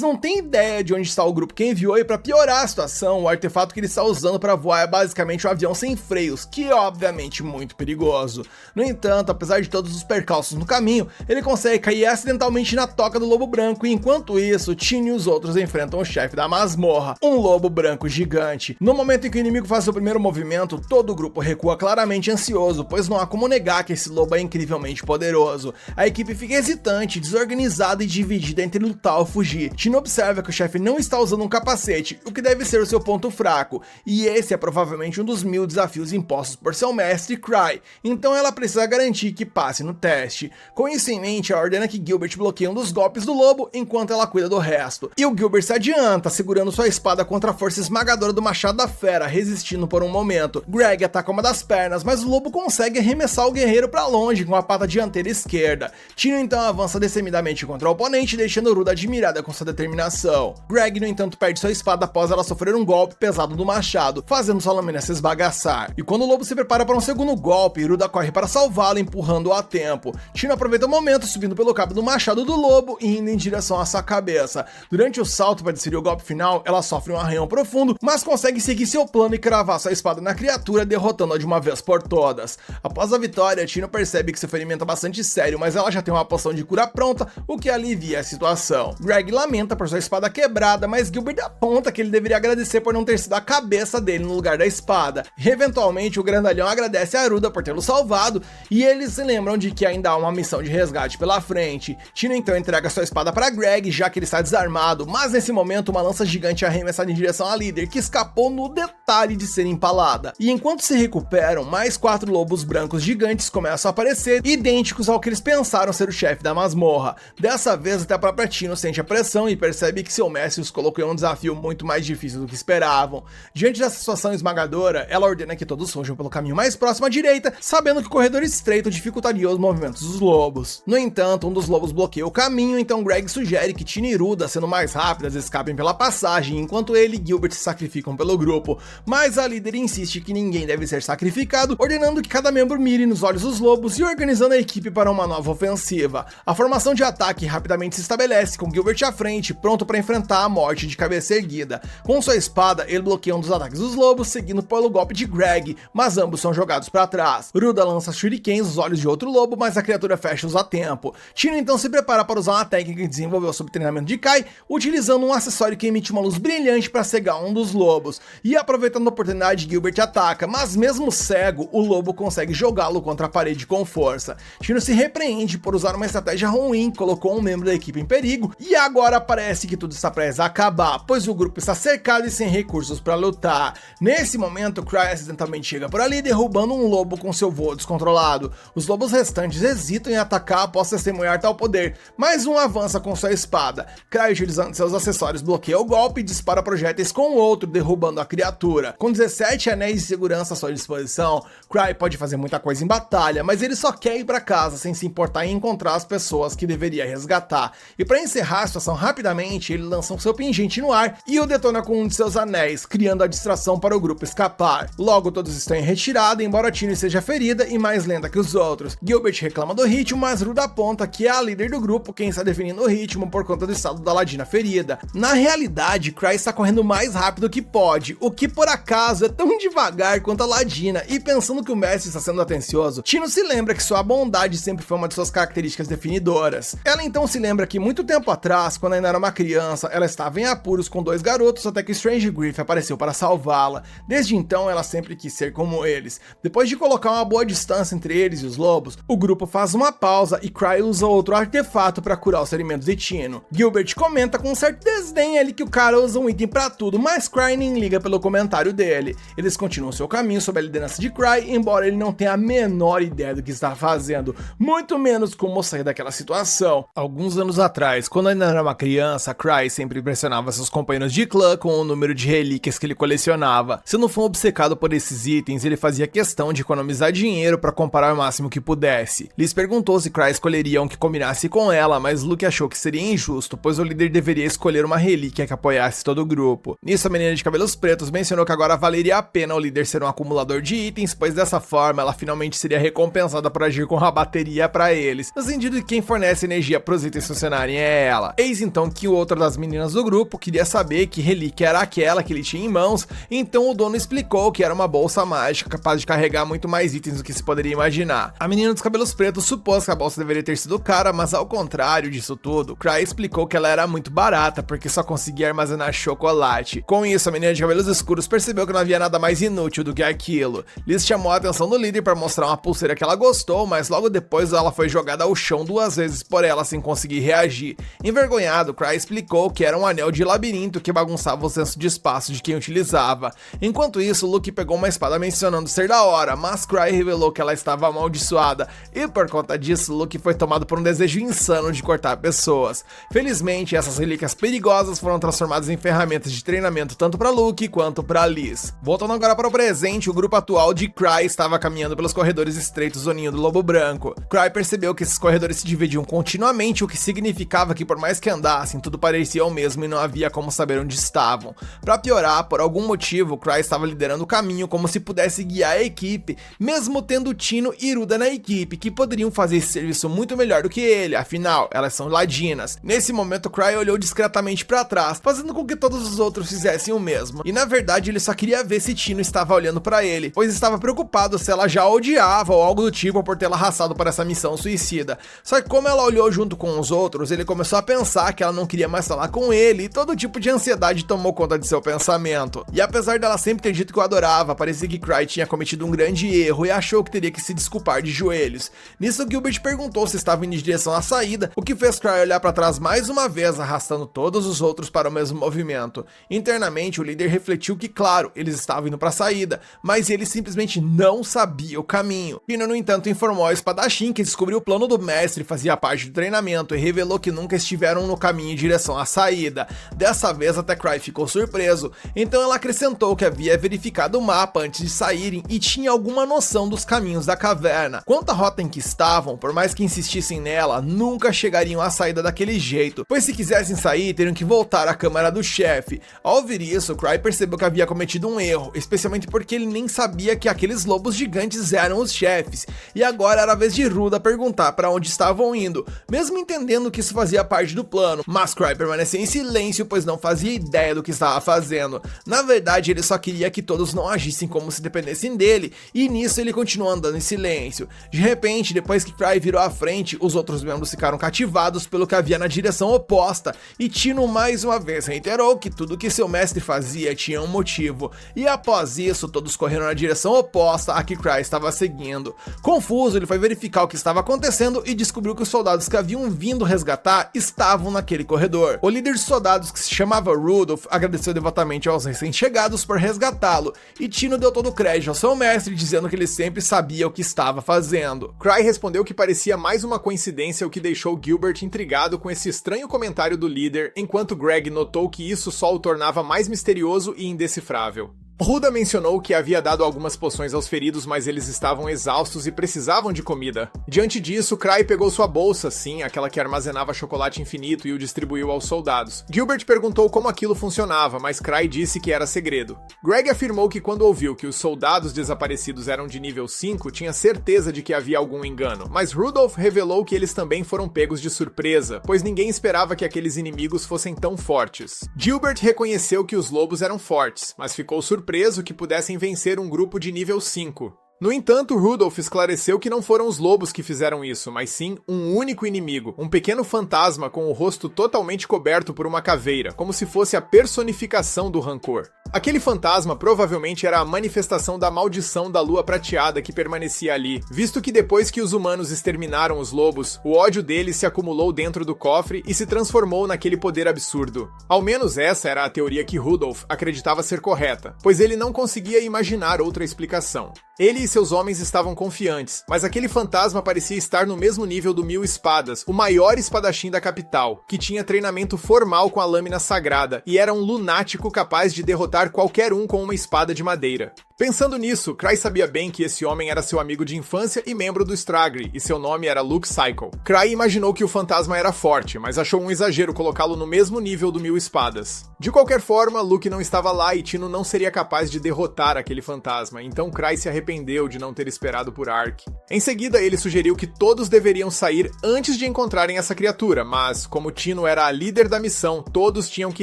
não tem ideia de onde está o grupo que enviou, e para piorar a situação, o artefato que ele está usando para voar é basicamente um avião sem freios, que é obviamente muito perigoso. No entanto, apesar de todos os percalços no caminho, ele consegue cair acidentalmente na toca do lobo branco, e enquanto isso, Tino e os outros enfrentam o chefe da masmorra, um lobo branco gigante. No momento em que o inimigo faz seu primeiro movimento, todo o grupo recua claramente ansioso, pois não há como negar que esse lobo é incrivelmente poderoso. A equipe fica hesitante, desorganizada e dividida entre lutar ou fugir. Tino observa que o chefe não está usando um capacete, o que deve ser o seu ponto fraco, e esse é provavelmente um dos 1000 desafios impostos por seu mestre Cry, então ela precisa garantir que passe no teste. Com isso em mente, ela ordena que Gilbert bloqueie um dos golpes do lobo enquanto ela cuida do resto, e o Gilbert se adianta, segurando sua espada contra a força esmagadora do machado da fera, resistindo por um momento. Greg ataca uma das pernas, mas o lobo consegue arremessar o guerreiro para longe com a pata dianteira esquerda. Tino então avança destemidamente contra o oponente, deixando Ruda admirada com sua determinação. Greg, no entanto, perde sua espada após ela sofrer um golpe pesado do machado, fazendo sua lâmina se esbagaçar. E quando o lobo se prepara para um segundo golpe, Ruda corre para salvá-lo, empurrando-o a tempo. Tino aproveita o momento, subindo pelo cabo do machado do lobo e indo em direção à sua cabeça. Durante o salto para desferir o golpe final, ela sofre um arranhão profundo, mas consegue seguir seu plano e cravar sua espada na criatura, derrotando-a de uma vez por todas. Após a vitória, Tino percebe que seu ferimento é bastante sério, mas ela já tem uma poção de cura pronta, o que alivia a situação. Greg lamenta por sua espada quebrada, mas Gilbert aponta que ele deveria agradecer por não ter sido a cabeça dele no lugar da espada. Eventualmente, o grandalhão agradece a Ruda por tê-lo salvado, e eles se lembram de que ainda há uma missão de resgate pela frente. Tino então entrega sua espada para Greg, já que ele está desarmado, mas nesse momento uma lança gigante é arremessada em direção à líder, que escapou no detalhe de ser empalada. E enquanto se recuperam, mais 4 lobos brancos gigantes começam a aparecer, idênticos ao que eles pensaram ser o chefe da masmorra. Dessa vez, até a própria Tino sente a pressão e percebe que seu mestre os colocou em um desafio muito mais difícil do que esperavam. Diante dessa situação esmagadora, ela ordena que todos fujam pelo caminho mais próximo à direita, sabendo que o corredor estreito dificultaria os movimentos dos lobos. No entanto, um dos lobos bloqueia o caminho, então Greg sugere que Tino e Ruda, sendo mais rápidas, escapem pela passagem, enquanto ele e Gilbert se sacrificam pelo grupo. Mas a líder insiste que ninguém deve ser sacrificado, ordenando que cada membro mire nos olhos dos lobos e organizando a equipe para uma nova ofensiva. A formação de ataque rapidamente se estabelece, com Gilbert à frente, pronto para enfrentar a morte de cabeça erguida. Com sua espada, ele bloqueia um dos ataques dos lobos, seguindo pelo golpe de Greg, mas ambos são jogados para trás. Ruda lança shurikens nos olhos de outro lobo, mas a criatura fecha-os a tempo. Tino então se prepara para usar uma técnica que desenvolveu sob treinamento de Kai, utilizando um acessório que emite uma luz brilhante para cegar um dos lobos. E aproveitando a oportunidade, Gilbert ataca, mas mesmo cego, o lobo consegue jogá-lo contra a parede com força. Tino se repreende por usar uma estratégia ruim, colocou um membro da equipe em perigo, e agora parece que tudo está prestes a acabar, pois o grupo está cercado e sem recursos para lutar. Nesse momento, Cry acidentalmente chega por ali, derrubando um lobo com seu voo descontrolado. Os lobos restantes hesitam em atacar após testemunhar tal poder, mas um avança com sua espada. Cry, utilizando seus acessórios, bloqueia o golpe e dispara projéteis com o outro, derrubando a criatura. Com 17 anéis de segurança à sua disposição, Cry pode fazer muita coisa em batalha, mas ele só quer ir para casa sem se importar em encontrar as pessoas que deveria resgatar. E para encerrar a situação rapidamente, ele lança o seu pingente no ar e o detona com um de seus anéis, criando a distração para o grupo escapar. Logo, todos estão em retirada, embora Tino esteja ferida e mais lenta que os outros. Gilbert reclama do ritmo, mas Ruda aponta que é a líder do grupo quem está definindo o ritmo por conta do estado da Ladina ferida. Na realidade, Cry está correndo mais rápido que pode, o que por acaso é tão devagar quanto a Ladina, e pensando que o mestre está sendo atencioso, Tino se lembra que sua bondade sempre foi uma de suas características definidoras. Ela então se lembra que muito tempo atrás, quando ainda era uma criança, ela estava em apuros com 2 garotos até que Strange Griff apareceu para salvá-la. Desde então, ela sempre quis ser como eles. Depois de colocar uma boa distância entre eles e os lobos, o grupo faz uma pausa e Cry usa outro artefato para curar os ferimentos de Tino. Gilbert comenta com um certo desdém ali que o cara usa um item para tudo, mas Cry nem liga pelo comentário dele. Eles continuam seu seu caminho sob a liderança de Cry, embora ele não tenha a menor ideia do que está fazendo, muito menos como sair daquela situação. Alguns anos atrás, quando ainda era uma criança, Cry sempre impressionava seus companheiros de clã com o número de relíquias que ele colecionava. Se não for obcecado por esses itens, ele fazia questão de economizar dinheiro para comprar o máximo que pudesse. Liz perguntou se Cry escolheria um que combinasse com ela, mas Luke achou que seria injusto, pois o líder deveria escolher uma relíquia que apoiasse todo o grupo. Nisso, a menina de cabelos pretos mencionou que agora valeria a pena o líder ser um acumulador de itens, pois dessa forma ela finalmente seria recompensada por agir com a bateria para eles, no sentido de que quem fornece energia para os itens funcionarem é ela. Eis então que o outra das meninas do grupo queria saber que relíquia era aquela que ele tinha em mãos, então o dono explicou que era uma bolsa mágica capaz de carregar muito mais itens do que se poderia imaginar. A menina dos cabelos pretos supôs que a bolsa deveria ter sido cara, mas ao contrário disso tudo, Cry explicou que ela era muito barata porque só conseguia armazenar chocolate. Com isso, a menina de cabelos escuros percebeu que não havia nada mais inútil do que aquilo. Liz chamou a atenção do líder para mostrar uma pulseira que ela gostou, mas logo depois ela foi jogada ao chão 2 vezes por ela sem conseguir reagir. Envergonhado, Cry explicou que era um anel de labirinto que bagunçava o senso de espaço de quem utilizava. Enquanto isso, Luke pegou uma espada mencionando ser da hora, mas Cry revelou que ela estava amaldiçoada, e por conta disso, Luke foi tomado por um desejo insano de cortar pessoas. Felizmente, essas relíquias perigosas foram transformadas em ferramentas de treinamento tanto para Luke quanto para Liz. Voltando agora para o presente, o grupo atual de Cry estava caminhando pelos corredores estreitos do ninho do lobo branco. Cry percebeu que esses corredores se dividiam continuamente, o que significava que por mais que andassem, tudo parecia o mesmo e não havia como saber onde estavam. Para piorar, por algum motivo, Cry estava liderando o caminho como se pudesse guiar a equipe, mesmo tendo Tino e Ruda na equipe, que poderiam fazer esse serviço muito melhor do que ele, afinal, elas são ladinas. Nesse momento, Cry olhou discretamente para trás, fazendo com que todos os outros fizessem o mesmo. E na verdade, ele só queria ver se Tino estava olhando para ele, pois estava preocupado se ela já odiava ou algo do tipo por tê-la arrastado para essa missão suicida. Só que como ela olhou junto com os outros, ele começou a pensar que ela não queria mais falar com ele, e todo tipo de ansiedade tomou conta de seu pensamento. E apesar dela sempre ter dito que o adorava, parecia que Cry tinha cometido um grande erro e achou que teria que se desculpar de joelhos. Nisso, Gilbert perguntou se estava indo em direção à saída, o que fez Cry olhar para trás mais uma vez, arrastando todos os outros para o mesmo movimento. Internamente, o líder refletiu que, claro, eles estavam indo para a saída, mas ele simplesmente não sabia o caminho. Tino, no entanto, informou ao espadachim que descobriu o plano do mestre, fazia parte do treinamento e revelou que nunca estiveram no caminho em direção à saída. Dessa vez, até Cry ficou surpreso, então ela acrescentou que havia verificado o mapa antes de saírem e tinha alguma noção dos caminhos da caverna. Quanto à rota em que estavam, por mais que insistissem nela, nunca chegariam à saída daquele jeito, pois se quisessem sair, teriam que voltar à câmara do chefe. Ao ouvir isso, Cry percebeu que havia cometido um erro, especialmente porque ele nem sabia que aqueles lobos gigantes eram os chefes, e agora era a vez de Ruda perguntar para onde estavam indo, mesmo entendendo que isso fazia parte do plano, mas Cry permaneceu em silêncio, pois não fazia ideia do que estava fazendo. Na verdade, ele só queria que todos não agissem como se dependessem dele, e nisso ele continuou andando em silêncio. De repente, depois que Cry virou à frente, os outros membros ficaram cativados pelo que havia na direção oposta, e Tino mais uma vez reiterou que tudo que seu mestre fazia tinha um motivo, e após isso, todos correram na direção oposta a que Cry estava seguindo. Confuso, ele foi verificar o que estava acontecendo e descobriu que os soldados que haviam vindo resgatar estavam naquele corredor. O líder de soldados, que se chamava Rudolph, agradeceu devotamente aos recém-chegados por resgatá-lo, e Tino deu todo o crédito ao seu mestre, dizendo que ele sempre sabia o que estava fazendo. Cry respondeu que parecia mais uma coincidência, o que deixou Gilbert intrigado com esse estranho comentário do líder, enquanto Greg notou que isso só o tornava mais misterioso e indecifrável. Ruda mencionou que havia dado algumas poções aos feridos, mas eles estavam exaustos e precisavam de comida. Diante disso, Cry pegou sua bolsa, sim, aquela que armazenava chocolate infinito, e o distribuiu aos soldados. Gilbert perguntou como aquilo funcionava, mas Cry disse que era segredo. Greg afirmou que quando ouviu que os soldados desaparecidos eram de nível 5, tinha certeza de que havia algum engano, mas Rudolph revelou que eles também foram pegos de surpresa, pois ninguém esperava que aqueles inimigos fossem tão fortes. Gilbert reconheceu que os lobos eram fortes, mas ficou surpreso que pudessem vencer um grupo de nível 5. No entanto, Rudolph esclareceu que não foram os lobos que fizeram isso, mas sim um único inimigo, um pequeno fantasma com o rosto totalmente coberto por uma caveira, como se fosse a personificação do rancor. Aquele fantasma provavelmente era a manifestação da maldição da lua prateada que permanecia ali, visto que depois que os humanos exterminaram os lobos, o ódio deles se acumulou dentro do cofre e se transformou naquele poder absurdo. Ao menos essa era a teoria que Rudolph acreditava ser correta, pois ele não conseguia imaginar outra explicação. Ele e seus homens estavam confiantes, mas aquele fantasma parecia estar no mesmo nível do Mil Espadas, o maior espadachim da capital, que tinha treinamento formal com a lâmina sagrada e era um lunático capaz de derrotar qualquer um com uma espada de madeira. Pensando nisso, Cry sabia bem que esse homem era seu amigo de infância e membro do Stragri, e seu nome era Luke Cycle. Cry imaginou que o fantasma era forte, mas achou um exagero colocá-lo no mesmo nível do Mil Espadas. De qualquer forma, Luke não estava lá e Tino não seria capaz de derrotar aquele fantasma, então Cry se arrependeu de não ter esperado por Ark. Em seguida, ele sugeriu que todos deveriam sair antes de encontrarem essa criatura, mas, como Tino era a líder da missão, todos tinham que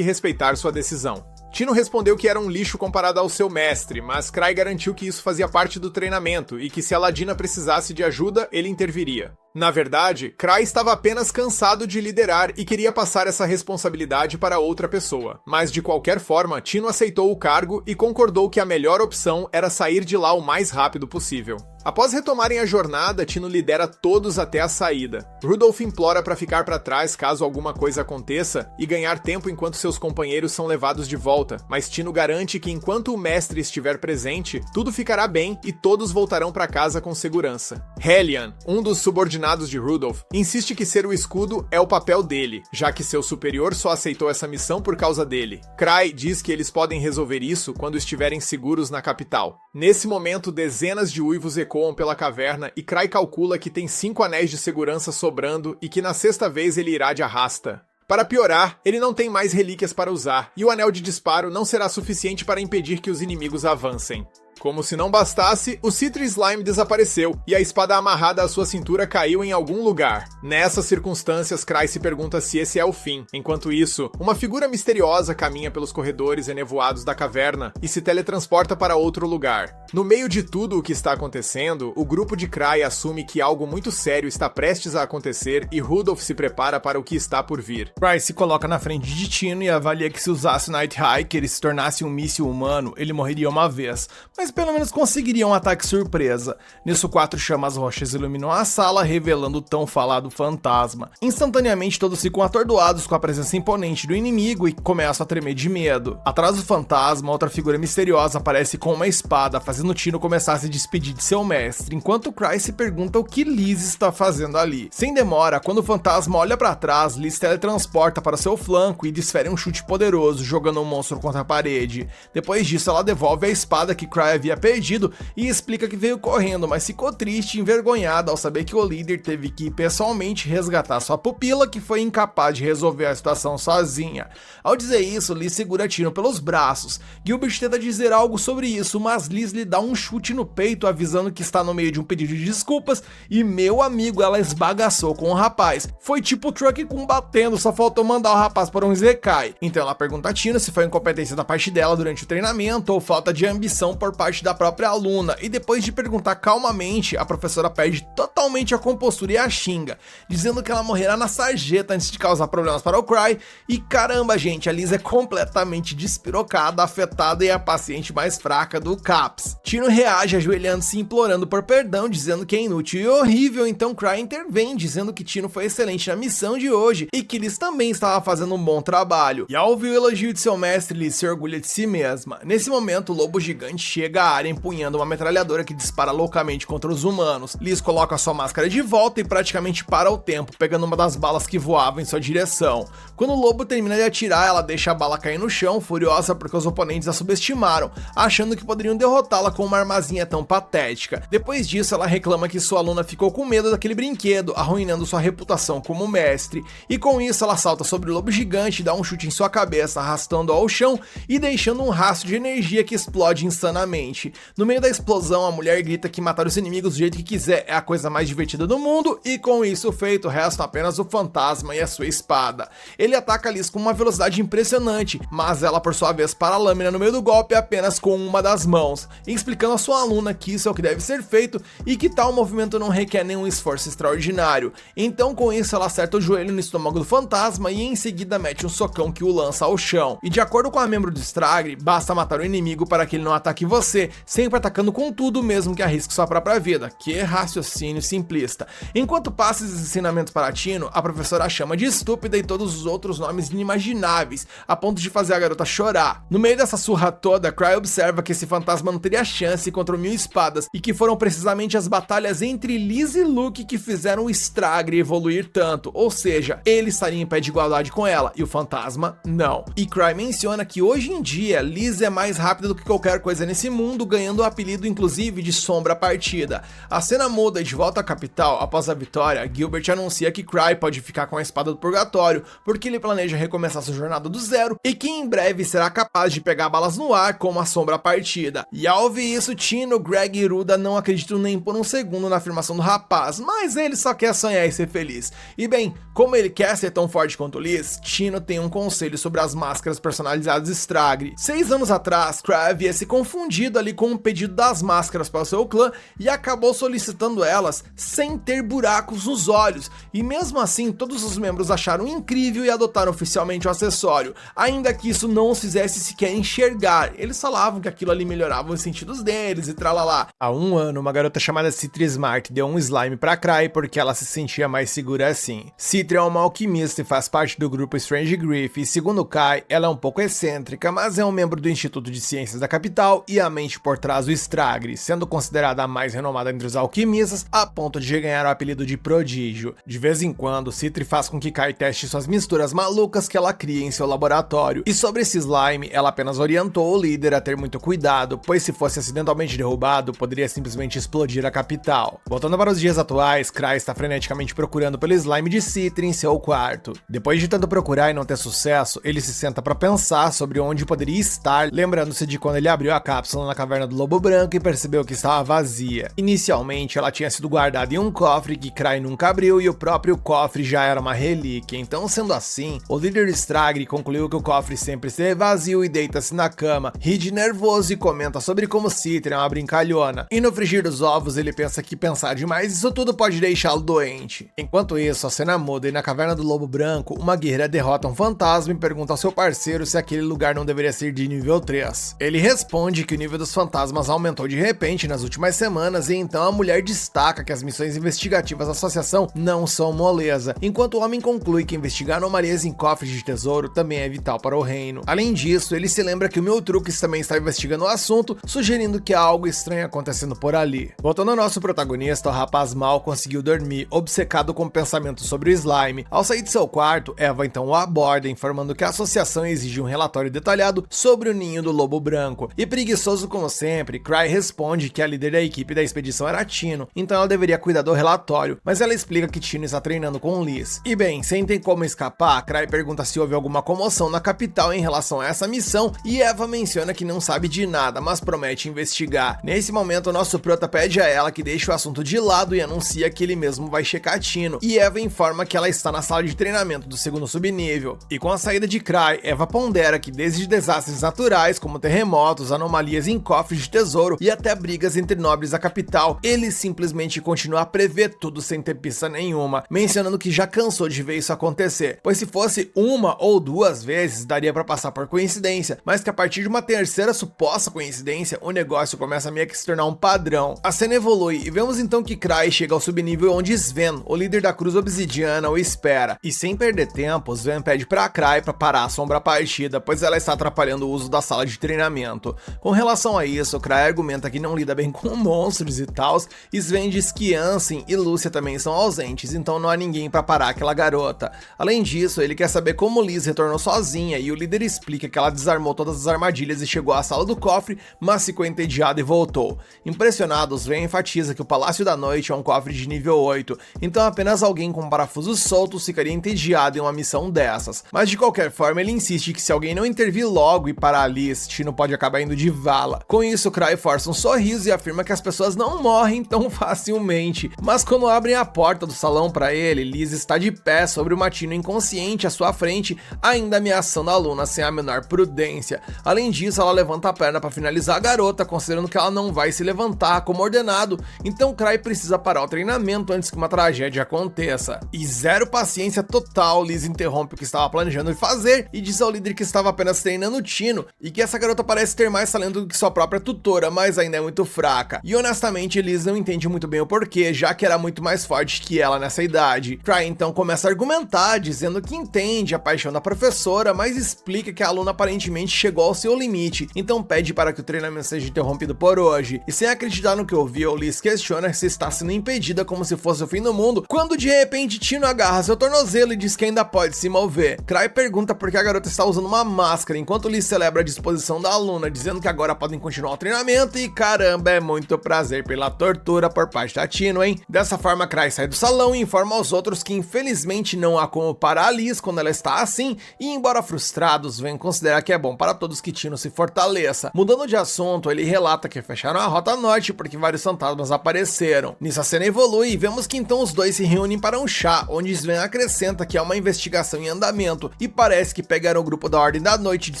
respeitar sua decisão. Tino respondeu que era um lixo comparado ao seu mestre, mas Cry garantiu que isso fazia parte do treinamento e que se a Ladina precisasse de ajuda, ele interviria. Na verdade, Cry estava apenas cansado de liderar e queria passar essa responsabilidade para outra pessoa. Mas de qualquer forma, Tino aceitou o cargo e concordou que a melhor opção era sair de lá o mais rápido possível. Após retomarem a jornada, Tino lidera todos até a saída. Rudolph implora para ficar para trás caso alguma coisa aconteça e ganhar tempo enquanto seus companheiros são levados de volta, mas Tino garante que enquanto o mestre estiver presente, tudo ficará bem e todos voltarão para casa com segurança. Hellion, um dos subordinados de Rudolph, insiste que ser o escudo é o papel dele, já que seu superior só aceitou essa missão por causa dele. Cry diz que eles podem resolver isso quando estiverem seguros na capital. Nesse momento, dezenas de uivos ecoam pela caverna e Cry calcula que tem 5 anéis de segurança sobrando e que na 6ª vez ele irá de arrasta. Para piorar, ele não tem mais relíquias para usar, e o anel de disparo não será suficiente para impedir que os inimigos avancem. Como se não bastasse, o Citri Slime desapareceu e a espada amarrada à sua cintura caiu em algum lugar. Nessas circunstâncias, Cry se pergunta se esse é o fim. Enquanto isso, uma figura misteriosa caminha pelos corredores enevoados da caverna e se teletransporta para outro lugar. No meio de tudo o que está acontecendo, o grupo de Cry assume que algo muito sério está prestes a acontecer e Rudolph se prepara para o que está por vir. Cry se coloca na frente de Tino e avalia que se usasse o Night Hiker e se tornasse um míssil humano, ele morreria uma vez, mas pelo menos conseguiria um ataque surpresa. Nisso, 4 chamas roxas iluminam a sala, revelando o tão falado fantasma. Instantaneamente, todos ficam atordoados com a presença imponente do inimigo e começam a tremer de medo. Atrás do fantasma, outra figura misteriosa aparece com uma espada, fazendo Tino começar a se despedir de seu mestre, enquanto Cry se pergunta o que Liz está fazendo ali. Sem demora, quando o fantasma olha para trás, Liz teletransporta para seu flanco e desfere um chute poderoso, jogando o monstro contra a parede. Depois disso, ela devolve a espada que Cry havia perdido e explica que veio correndo, mas ficou triste e envergonhada ao saber que o líder teve que ir pessoalmente resgatar sua pupila, que foi incapaz de resolver a situação sozinha. Ao dizer isso, Liz segura Tino pelos braços. Gilbert tenta dizer algo sobre isso, mas Liz lhe dá um chute no peito, avisando que está no meio de um pedido de desculpas, e meu amigo, ela esbagaçou com o rapaz. Foi tipo o Truck combatendo, só faltou mandar o rapaz para um Zekai. Então ela pergunta a Tino se foi incompetência da parte dela durante o treinamento ou falta de ambição por parte da própria aluna, e depois de perguntar calmamente, a professora perde totalmente a compostura e a xinga, dizendo que ela morrerá na sarjeta antes de causar problemas para o Cry, e caramba gente, a Liz é completamente despirocada, afetada e a paciente mais fraca do CAPS. Tino reage ajoelhando-se e implorando por perdão, dizendo que é inútil e horrível, então Cry intervém, dizendo que Tino foi excelente na missão de hoje, e que Liz também estava fazendo um bom trabalho. E ao ouvir o elogio de seu mestre, Liz se orgulha de si mesma. Nesse momento, o lobo gigante chega à área empunhando uma metralhadora que dispara loucamente contra os humanos. Liz coloca sua máscara de volta e praticamente para o tempo, pegando uma das balas que voavam em sua direção. Quando o lobo termina de atirar, ela deixa a bala cair no chão, furiosa porque os oponentes a subestimaram, achando que poderiam derrotá-la com uma armazinha tão patética. Depois disso, ela reclama que sua aluna ficou com medo daquele brinquedo, arruinando sua reputação como mestre, e com isso ela salta sobre o lobo gigante e dá um chute em sua cabeça, arrastando-o ao chão e deixando um rastro de energia que explode insanamente. ambiente. No meio da explosão, a mulher grita que matar os inimigos do jeito que quiser é a coisa mais divertida do mundo, e com isso feito, resta apenas o fantasma e a sua espada. Ele ataca Liz com uma velocidade impressionante, mas ela por sua vez para a lâmina no meio do golpe apenas com uma das mãos, explicando a sua aluna que isso é o que deve ser feito e que tal movimento não requer nenhum esforço extraordinário. Então com isso ela acerta o joelho no estômago do fantasma e em seguida mete um socão que o lança ao chão. E de acordo com a membro do Stragre, basta matar o inimigo para que ele não ataque você, sempre atacando com tudo mesmo que arrisque sua própria vida. Que raciocínio simplista. Enquanto passa esses ensinamentos para Tino, a professora a chama de estúpida e todos os outros nomes inimagináveis, a ponto de fazer a garota chorar. No meio dessa surra toda, Cry observa que esse fantasma não teria chance contra o 1000 espadas e que foram precisamente as batalhas entre Liz e Luke que fizeram o Stragre evoluir tanto, ou seja, ele estaria em pé de igualdade com ela e o fantasma não. E Cry menciona que hoje em dia Liz é mais rápida do que qualquer coisa nesse mundo, ganhando o apelido inclusive de Sombra Partida. A cena muda e de volta à capital, após a vitória, Gilbert anuncia que Cry pode ficar com a espada do purgatório, porque ele planeja recomeçar sua jornada do zero e que em breve será capaz de pegar balas no ar como a Sombra Partida. E ao ouvir isso, Tino, Greg e Ruda não acreditam nem por um segundo na afirmação do rapaz, mas ele só quer sonhar e ser feliz. E bem, como ele quer ser tão forte quanto Liz, Tino tem um conselho sobre as máscaras personalizadas Stragre. 6 anos atrás, Cry havia se confundido ali com um pedido das máscaras para o seu clã e acabou solicitando elas sem ter buracos nos olhos, e mesmo assim todos os membros acharam incrível e adotaram oficialmente o acessório, ainda que isso não os fizesse sequer enxergar. Eles falavam que aquilo ali melhorava os sentidos deles e tralalá. Há um ano, uma garota chamada Citri Smart deu um slime pra Cry porque ela se sentia mais segura assim. Citri é uma alquimista e faz parte do grupo Strange Grief, e segundo Kai, ela é um pouco excêntrica, mas é um membro do Instituto de Ciências da capital e a mente por trás do Stragre, sendo considerada a mais renomada entre os alquimistas, a ponto de ganhar o apelido de prodígio. De vez em quando, Citri faz com que Kai teste suas misturas malucas que ela cria em seu laboratório, e sobre esse slime, ela apenas orientou o líder a ter muito cuidado, pois se fosse acidentalmente derrubado, poderia simplesmente explodir a capital. Voltando para os dias atuais, Cry está freneticamente procurando pelo slime de Citri em seu quarto. Depois de tanto procurar e não ter sucesso, ele se senta para pensar sobre onde poderia estar, lembrando-se de quando ele abriu a cápsula na caverna do Lobo Branco e percebeu que estava vazia. Inicialmente, ela tinha sido guardada em um cofre que Cry nunca abriu e o próprio cofre já era uma relíquia. Então, sendo assim, o líder Stragre concluiu que o cofre sempre esteve vazio e deita-se na cama, ri de nervoso e comenta sobre como Citri é uma brincalhona. E no frigir dos ovos, ele pensa que pensar demais isso tudo pode deixá-lo doente. Enquanto isso, a cena muda e na caverna do Lobo Branco, uma guerreira derrota um fantasma e pergunta ao seu parceiro se aquele lugar não deveria ser de nível 3. Ele responde que o nível dos fantasmas aumentou de repente nas últimas semanas, e então a mulher destaca que as missões investigativas da associação não são moleza, enquanto o homem conclui que investigar anomalias em cofres de tesouro também é vital para o reino. Além disso, ele se lembra que o Miltrux também está investigando o assunto, sugerindo que há algo estranho acontecendo por ali. Voltando ao nosso protagonista, o rapaz mal conseguiu dormir, obcecado com pensamentos sobre o slime. Ao sair de seu quarto, Eva então o aborda, informando que a associação exige um relatório detalhado sobre o ninho do Lobo Branco. E preguiçoso como sempre, Cry responde que a líder da equipe da expedição era Tino, então ela deveria cuidar do relatório, mas ela explica que Tino está treinando com Liz. E bem, sem ter como escapar, Cry pergunta se houve alguma comoção na capital em relação a essa missão, e Eva menciona que não sabe de nada, mas promete investigar. Nesse momento, o nosso prota pede a ela que deixe o assunto de lado e anuncia que ele mesmo vai checar Tino, e Eva informa que ela está na sala de treinamento do segundo subnível. E com a saída de Cry, Eva pondera que desde desastres naturais, como terremotos, anomalias em cofres de tesouro e até brigas entre nobres da capital, ele simplesmente continua a prever tudo sem ter pista nenhuma, mencionando que já cansou de ver isso acontecer, pois se fosse uma ou duas vezes, daria pra passar por coincidência, mas que a partir de uma terceira suposta coincidência, o negócio começa a meio que se tornar um padrão. A cena evolui e vemos então que Cry chega ao subnível onde Sven, o líder da Cruz Obsidiana, o espera. E sem perder tempo, Sven pede pra Cry pra parar a Sombra Partida, pois ela está atrapalhando o uso da sala de treinamento. Com relação a isso, Cry argumenta que não lida bem com monstros e tals, e Sven diz que Ansem e Lúcia também são ausentes, então não há ninguém pra parar aquela garota. Além disso, ele quer saber como Liz retornou sozinha, e o líder explica que ela desarmou todas as armadilhas e chegou à sala do cofre, mas ficou entediada e voltou. Impressionado, Sven enfatiza que o Palácio da Noite é um cofre de nível 8, então apenas alguém com parafusos soltos ficaria entediado em uma missão dessas. Mas de qualquer forma, ele insiste que se alguém não intervir logo e parar Liz, Tino pode acabar indo de vala. dela. Com isso, Cry força um sorriso e afirma que as pessoas não morrem tão facilmente. Mas quando abrem a porta do salão para ele, Liz está de pé sobre uma Tino inconsciente à sua frente, ainda ameaçando a Luna sem a menor prudência. Além disso, ela levanta a perna para finalizar a garota, considerando que ela não vai se levantar como ordenado, então Cry precisa parar o treinamento antes que uma tragédia aconteça. E zero paciência total, Liz interrompe o que estava planejando de fazer e diz ao líder que estava apenas treinando Tino e que essa garota parece ter mais talento do que sua própria tutora, mas ainda é muito fraca. E honestamente, Liz não entende muito bem o porquê, já que era muito mais forte que ela nessa idade. Cry então começa a argumentar, dizendo que entende a paixão da professora, mas explica que a aluna aparentemente chegou ao seu limite, então pede para que o treinamento seja interrompido por hoje. E sem acreditar no que ouviu, Liz questiona se está sendo impedida como se fosse o fim do mundo, quando de repente Tino agarra seu tornozelo e diz que ainda pode se mover. Cry pergunta por que a garota está usando uma máscara, enquanto Liz celebra a disposição da aluna, dizendo que agora podem continuar o treinamento e caramba, é muito prazer pela tortura por parte da Tino, hein? Dessa forma, Cry sai do salão e informa aos outros que infelizmente não há como parar a Liz quando ela está assim, e embora frustrados, vêm considerar que é bom para todos que Tino se fortaleça. Mudando de assunto, ele relata que fecharam a Rota Norte porque vários fantasmas apareceram. Nisso a cena evolui e vemos que então os dois se reúnem para um chá, onde Sven acrescenta que há uma investigação em andamento e parece que pegaram o grupo da Ordem da Noite de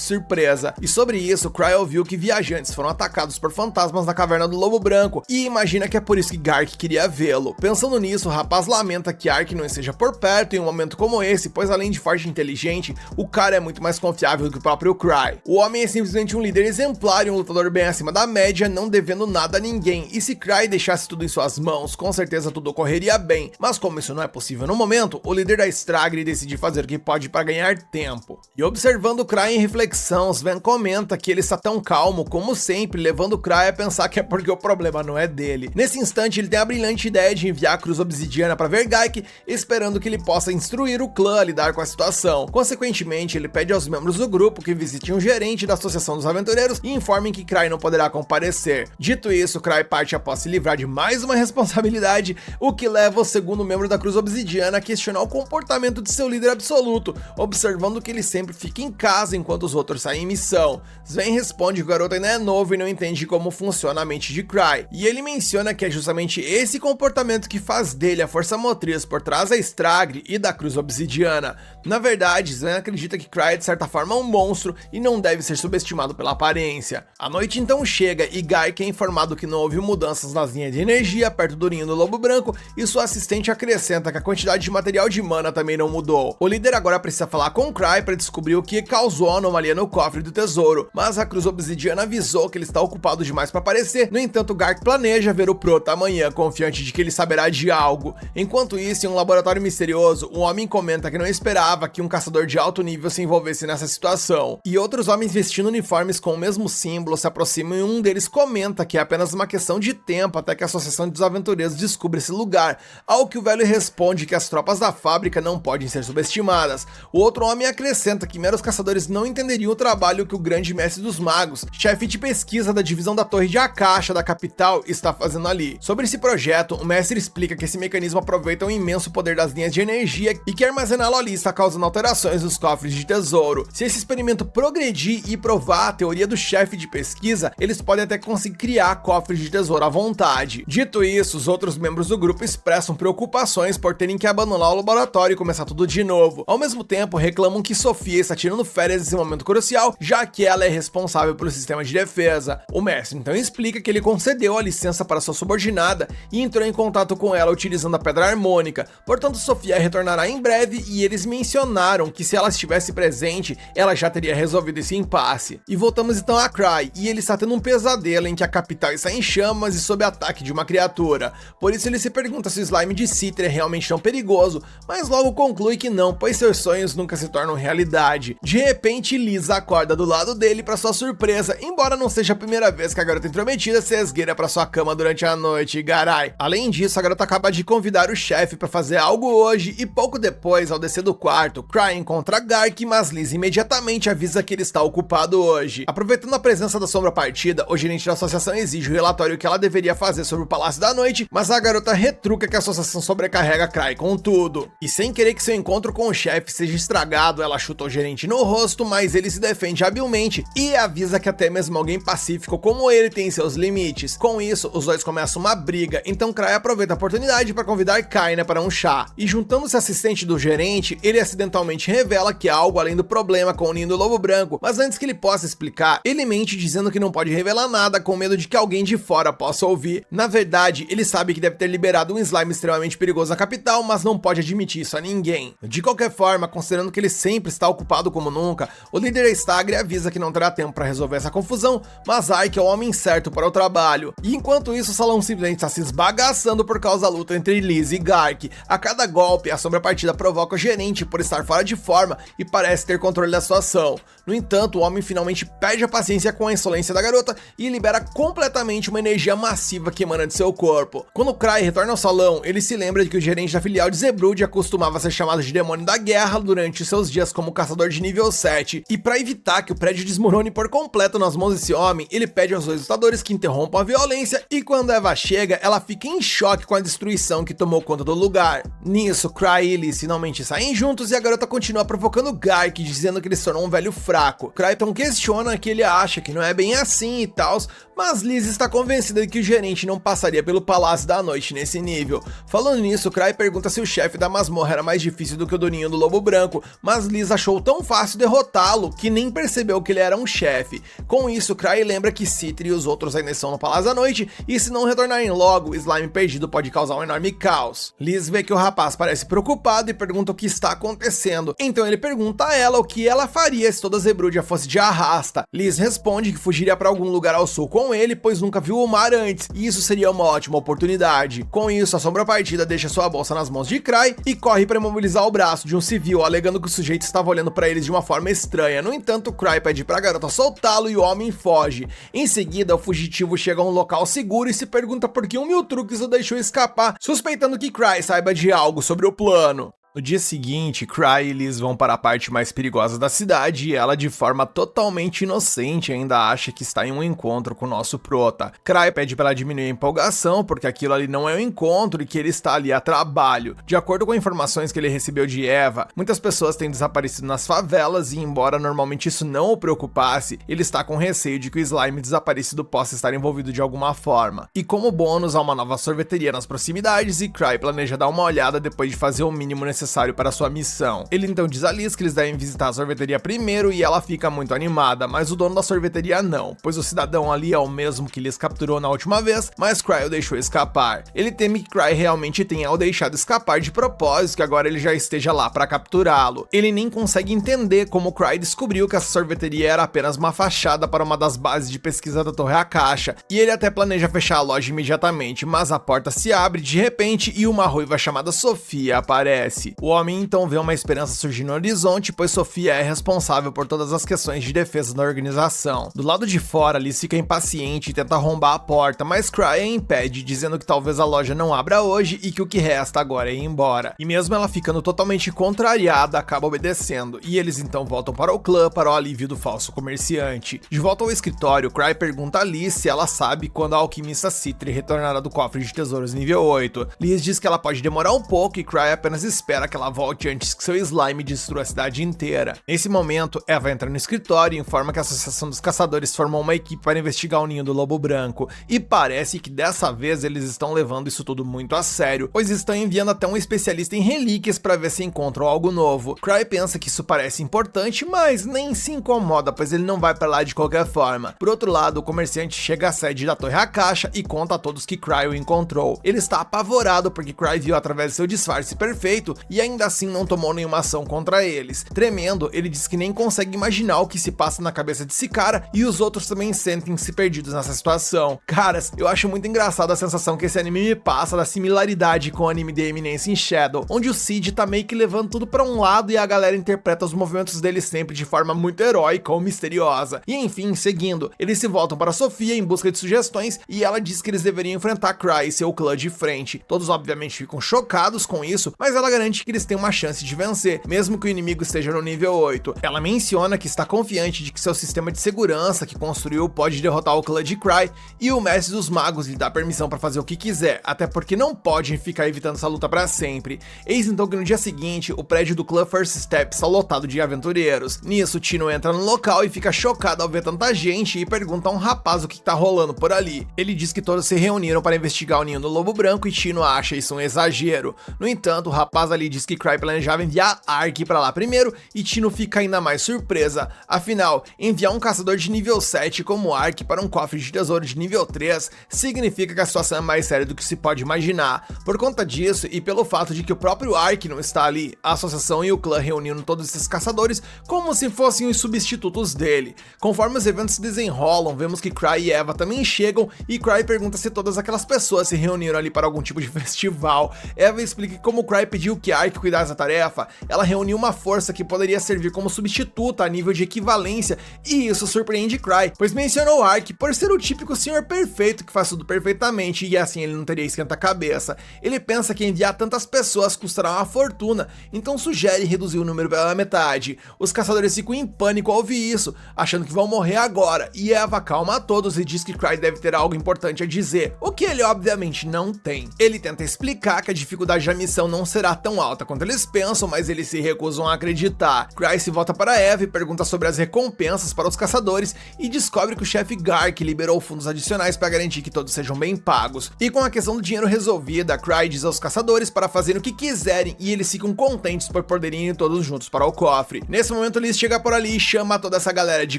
surpresa. E sobre isso, Cry ouviu que viajantes foram atacados por fantasmas na caverna do Lobo Branco e imagina que é por isso que Gark queria vê-lo. Pensando nisso, o rapaz lamenta que Ark não esteja por perto em um momento como esse, pois além de forte e inteligente, o cara é muito mais confiável do que o próprio Cry. O homem é simplesmente um líder exemplar e um lutador bem acima da média, não devendo nada a ninguém, e se Cry deixasse tudo em suas mãos, com certeza tudo ocorreria bem, mas como isso não é possível no momento, o líder da Stragre decide fazer o que pode para ganhar tempo. E observando Cry em reflexão, Sven comenta que ele está tão calmo como sempre, levando Cry a pensar que é porque o problema não é dele. Nesse instante, ele tem a brilhante ideia de enviar a Cruz Obsidiana para Vergaik, esperando que ele possa instruir o clã a lidar com a situação. Consequentemente, ele pede aos membros do grupo que visitem o gerente da Associação dos Aventureiros e informem que Cry não poderá comparecer. Dito isso, Cry parte após se livrar de mais uma responsabilidade, o que leva o segundo membro da Cruz Obsidiana a questionar o comportamento de seu líder absoluto, observando que ele sempre fica em casa enquanto os outros saem em missão. Sven responde que o garoto ainda é novo e não entende como funciona a mente de Cry, e ele menciona que é justamente esse comportamento que faz dele a força motriz por trás da Stragre e da Cruz Obsidiana. Na verdade, Sven acredita que Cry é de certa forma um monstro e não deve ser subestimado pela aparência. A noite então chega e Gark é informado que não houve mudanças nas linhas de energia perto do ninho do Lobo Branco e sua assistente acrescenta que a quantidade de material de mana também não mudou. O líder agora precisa falar com Cry para descobrir o que causou a anomalia no cofre do tesouro, mas a Cruz Obsidiana avisou que ele está ocupado demais para aparecer. No entanto, Gark planeja ver o Prota amanhã, confiante de que ele saberá de algo. Enquanto isso, em um laboratório misterioso, um homem comenta que não esperava que um caçador de alto nível se envolvesse nessa situação. E outros homens vestindo uniformes com o mesmo símbolo se aproximam e um deles comenta que é apenas uma questão de tempo até que a Associação dos Aventureiros descubra esse lugar, ao que o velho responde que as tropas da fábrica não podem ser subestimadas. O outro homem acrescenta que meros caçadores não entenderiam o trabalho que o grande mestre dos magos, chefe de pesquisa da divisão da Torre de Akasha da capital, está fazendo ali. Sobre esse projeto, o mestre explica que esse mecanismo aproveita o imenso poder das linhas de energia e que armazená-lo ali está causando alterações nos cofres de tesouro. Se esse experimento progredir e provar a teoria do chefe de pesquisa, eles podem até conseguir criar cofres de tesouro à vontade. Dito isso, os outros membros do grupo expressam preocupações por terem que abandonar o laboratório e começar tudo de novo. Ao mesmo tempo, reclamam que Sofia está tirando férias nesse momento crucial, já que ela é responsável pelo sistema de defesa. O mestre então explica que ele concedeu a licença para sua subordinada e entrou em contato com ela utilizando a pedra harmônica, portanto Sofia retornará em breve e eles mencionaram que se ela estivesse presente, ela já teria resolvido esse impasse. E voltamos então a Cry, e ele está tendo um pesadelo em que a capital está em chamas e sob ataque de uma criatura. Por isso ele se pergunta se o slime de Citra é realmente tão perigoso, mas logo conclui que não, pois seus sonhos nunca se tornam realidade. De repente, Liz acorda do lado dele para sua surpresa, embora não seja a primeira vez que a garota intrometida se esgueira para sua cama durante a noite, garai. Além disso, a garota acaba de convidar o chefe para fazer algo hoje e pouco depois, ao descer do quarto, Cry encontra Gark, mas Liz imediatamente avisa que ele está ocupado hoje. Aproveitando a presença da sombra partida, o gerente da associação exige o relatório que ela deveria fazer sobre o Palácio da Noite, mas a garota retruca que a associação sobrecarrega Cry com tudo. E sem querer que seu encontro com o chefe seja estragado, ela chuta o gerente no rosto, mas ele se defende habilmente e avisa que até mesmo mesmo alguém pacífico como ele tem seus limites. Com isso, os dois começam uma briga, então Cry aproveita a oportunidade para convidar Kaina para um chá. E juntando-se assistente do gerente, ele acidentalmente revela que há algo além do problema com o ninho do lobo branco, mas antes que ele possa explicar, ele mente dizendo que não pode revelar nada com medo de que alguém de fora possa ouvir. Na verdade, ele sabe que deve ter liberado um slime extremamente perigoso na capital, mas não pode admitir isso a ninguém. De qualquer forma, considerando que ele sempre está ocupado como nunca, o líder Stagre avisa que não terá tempo para resolver essa confusão, mas Ike é o homem certo para o trabalho. E enquanto isso, o salão simplesmente está se esbagaçando por causa da luta entre Liz e Gark. A cada golpe, a sobrepartida provoca o gerente por estar fora de forma e parece ter controle da situação. No entanto, o homem finalmente perde a paciência com a insolência da garota e libera completamente uma energia massiva que emana de seu corpo. Quando Cry retorna ao salão, ele se lembra de que o gerente da filial de Zebrud costumava ser chamado de demônio da guerra durante seus dias como caçador de nível 7, e para evitar que o prédio desmorone por completo nas mãos desse homem, ele pede aos dois lutadores que interrompam a violência, e quando Eva chega, ela fica em choque com a destruição que tomou conta do lugar. Nisso, Cry e Liz finalmente saem juntos e a garota continua provocando Gark, dizendo que ele se tornou um velho fraco. Cry então questiona que ele acha que não é bem assim e tal, mas Liz está convencida de que o gerente não passaria pelo Palácio da Noite nesse nível. Falando nisso, Cry pergunta se o chefe da masmorra era mais difícil do que o do ninho do lobo branco, mas Liz achou tão fácil derrotá-lo que nem percebeu que ele era um chefe. Com isso, Cry lembra que Citri e os outros ainda estão no Palácio da Noite, e se não retornarem logo, o slime perdido pode causar um enorme caos. Liz vê que o rapaz parece preocupado e pergunta o que está acontecendo, então ele pergunta a ela o que ela faria se toda Zebrud fosse de arrasta. Liz responde que fugiria para algum lugar ao sul com ele, pois nunca viu o mar antes, e isso seria uma ótima oportunidade. Com isso, a sombra-partida deixa sua bolsa nas mãos de Cry e corre para imobilizar o braço de um civil, alegando que o sujeito estava olhando para eles de uma forma estranha. No entanto, Cry pede para a garota soltá-lo e o homem foge. Em seguida, o fugitivo chega a um local seguro e se pergunta por que um Miltrux o deixou escapar, suspeitando que Cry saiba de algo sobre o plano. No dia seguinte, Cry e Liz vão para a parte mais perigosa da cidade e ela, de forma totalmente inocente, ainda acha que está em um encontro com o nosso prota. Cry pede para ela diminuir a empolgação, porque aquilo ali não é um encontro e que ele está ali a trabalho. De acordo com informações que ele recebeu de Eva, muitas pessoas têm desaparecido nas favelas e, embora normalmente isso não o preocupasse, ele está com receio de que o slime desaparecido possa estar envolvido de alguma forma. E como bônus, há uma nova sorveteria nas proximidades e Cry planeja dar uma olhada depois de fazer o mínimo necessário para sua missão. Ele então diz a Liz que eles devem visitar a sorveteria primeiro e ela fica muito animada, mas o dono da sorveteria não, pois o cidadão ali é o mesmo que Liz capturou na última vez, mas Cry o deixou escapar. Ele teme que Cry realmente tenha o deixado escapar de propósito, que agora ele já esteja lá para capturá-lo. Ele nem consegue entender como Cry descobriu que essa sorveteria era apenas uma fachada para uma das bases de pesquisa da Torre Akasha, e ele até planeja fechar a loja imediatamente, mas a porta se abre de repente e uma ruiva chamada Sofia aparece. O homem então vê uma esperança surgir no horizonte, pois Sofia é responsável por todas as questões de defesa da organização. Do lado de fora, Liz fica impaciente e tenta arrombar a porta, mas Cry a impede, dizendo que talvez a loja não abra hoje e que o que resta agora é ir embora. E mesmo ela ficando totalmente contrariada, acaba obedecendo, e eles então voltam para o clã para o alívio do falso comerciante. De volta ao escritório, Cry pergunta a Liz se ela sabe quando a alquimista Citri retornará do cofre de tesouros nível 8. Liz diz que ela pode demorar um pouco e Cry apenas espera que ela volte antes que seu slime destrua a cidade inteira. Nesse momento, Eva entra no escritório e informa que a Associação dos Caçadores formou uma equipe para investigar o ninho do lobo branco, e parece que dessa vez eles estão levando isso tudo muito a sério, pois estão enviando até um especialista em relíquias para ver se encontram algo novo. Cry pensa que isso parece importante, mas nem se incomoda, pois ele não vai para lá de qualquer forma. Por outro lado, o comerciante chega à sede da Torre Akasha e conta a todos que Cry o encontrou. Ele está apavorado porque Cry viu através de seu disfarce perfeito e ainda assim não tomou nenhuma ação contra eles. Tremendo, ele diz que nem consegue imaginar o que se passa na cabeça desse cara e os outros também sentem-se perdidos nessa situação. Caras, eu acho muito engraçado a sensação que esse anime me passa da similaridade com o anime The Eminence in Shadow, onde o Cid tá meio que levando tudo pra um lado e a galera interpreta os movimentos dele sempre de forma muito heróica ou misteriosa. E enfim, seguindo, eles se voltam para Sofia em busca de sugestões e ela diz que eles deveriam enfrentar Cry e seu clã de frente. Todos obviamente ficam chocados com isso, mas ela garante garante que eles têm uma chance de vencer, mesmo que o inimigo esteja no nível 8. Ela menciona que está confiante de que seu sistema de segurança que construiu pode derrotar o clã de Cry, e o mestre dos magos lhe dá permissão para fazer o que quiser, até porque não pode ficar evitando essa luta para sempre. Eis então que no dia seguinte, o prédio do clã First Step está lotado de aventureiros. Nisso, Tino entra no local e fica chocado ao ver tanta gente e pergunta a um rapaz o que tá rolando por ali. Ele diz que todos se reuniram para investigar o ninho do Lobo Branco e Tino acha isso um exagero. No entanto, o rapaz ali diz que Cry planejava enviar Ark para lá primeiro e Tino fica ainda mais surpresa. Afinal, enviar um caçador de nível 7 como Ark para um cofre de tesouro de nível 3 significa que a situação é mais séria do que se pode imaginar. Por conta disso e pelo fato de que o próprio Ark não está ali, a associação e o clã reuniram todos esses caçadores como se fossem os substitutos dele. Conforme os eventos se desenrolam, vemos que Cry e Eva também chegam e Cry pergunta se todas aquelas pessoas se reuniram ali para algum tipo de festival. Eva explica que como Cry pediu que Ark cuidasse da tarefa, ela reuniu uma força que poderia servir como substituta a nível de equivalência, e isso surpreende Cry, pois mencionou Ark por ser o típico senhor perfeito que faz tudo perfeitamente e assim ele não teria esquenta-cabeça. Ele pensa que enviar tantas pessoas custará uma fortuna, então sugere reduzir o número pela metade. Os caçadores ficam em pânico ao ouvir isso, achando que vão morrer agora, e Eva calma a todos e diz que Cry deve ter algo importante a dizer, o que ele obviamente não tem. Ele tenta explicar que a dificuldade da missão não será tão alta quanto eles pensam, mas eles se recusam a acreditar. Cry se volta para Eva e pergunta sobre as recompensas para os caçadores e descobre que o chefe Gark liberou fundos adicionais para garantir que todos sejam bem pagos. E com a questão do dinheiro resolvida, Cry diz aos caçadores para fazerem o que quiserem e eles ficam contentes por poderem ir todos juntos para o cofre. Nesse momento, Liz chega por ali e chama toda essa galera de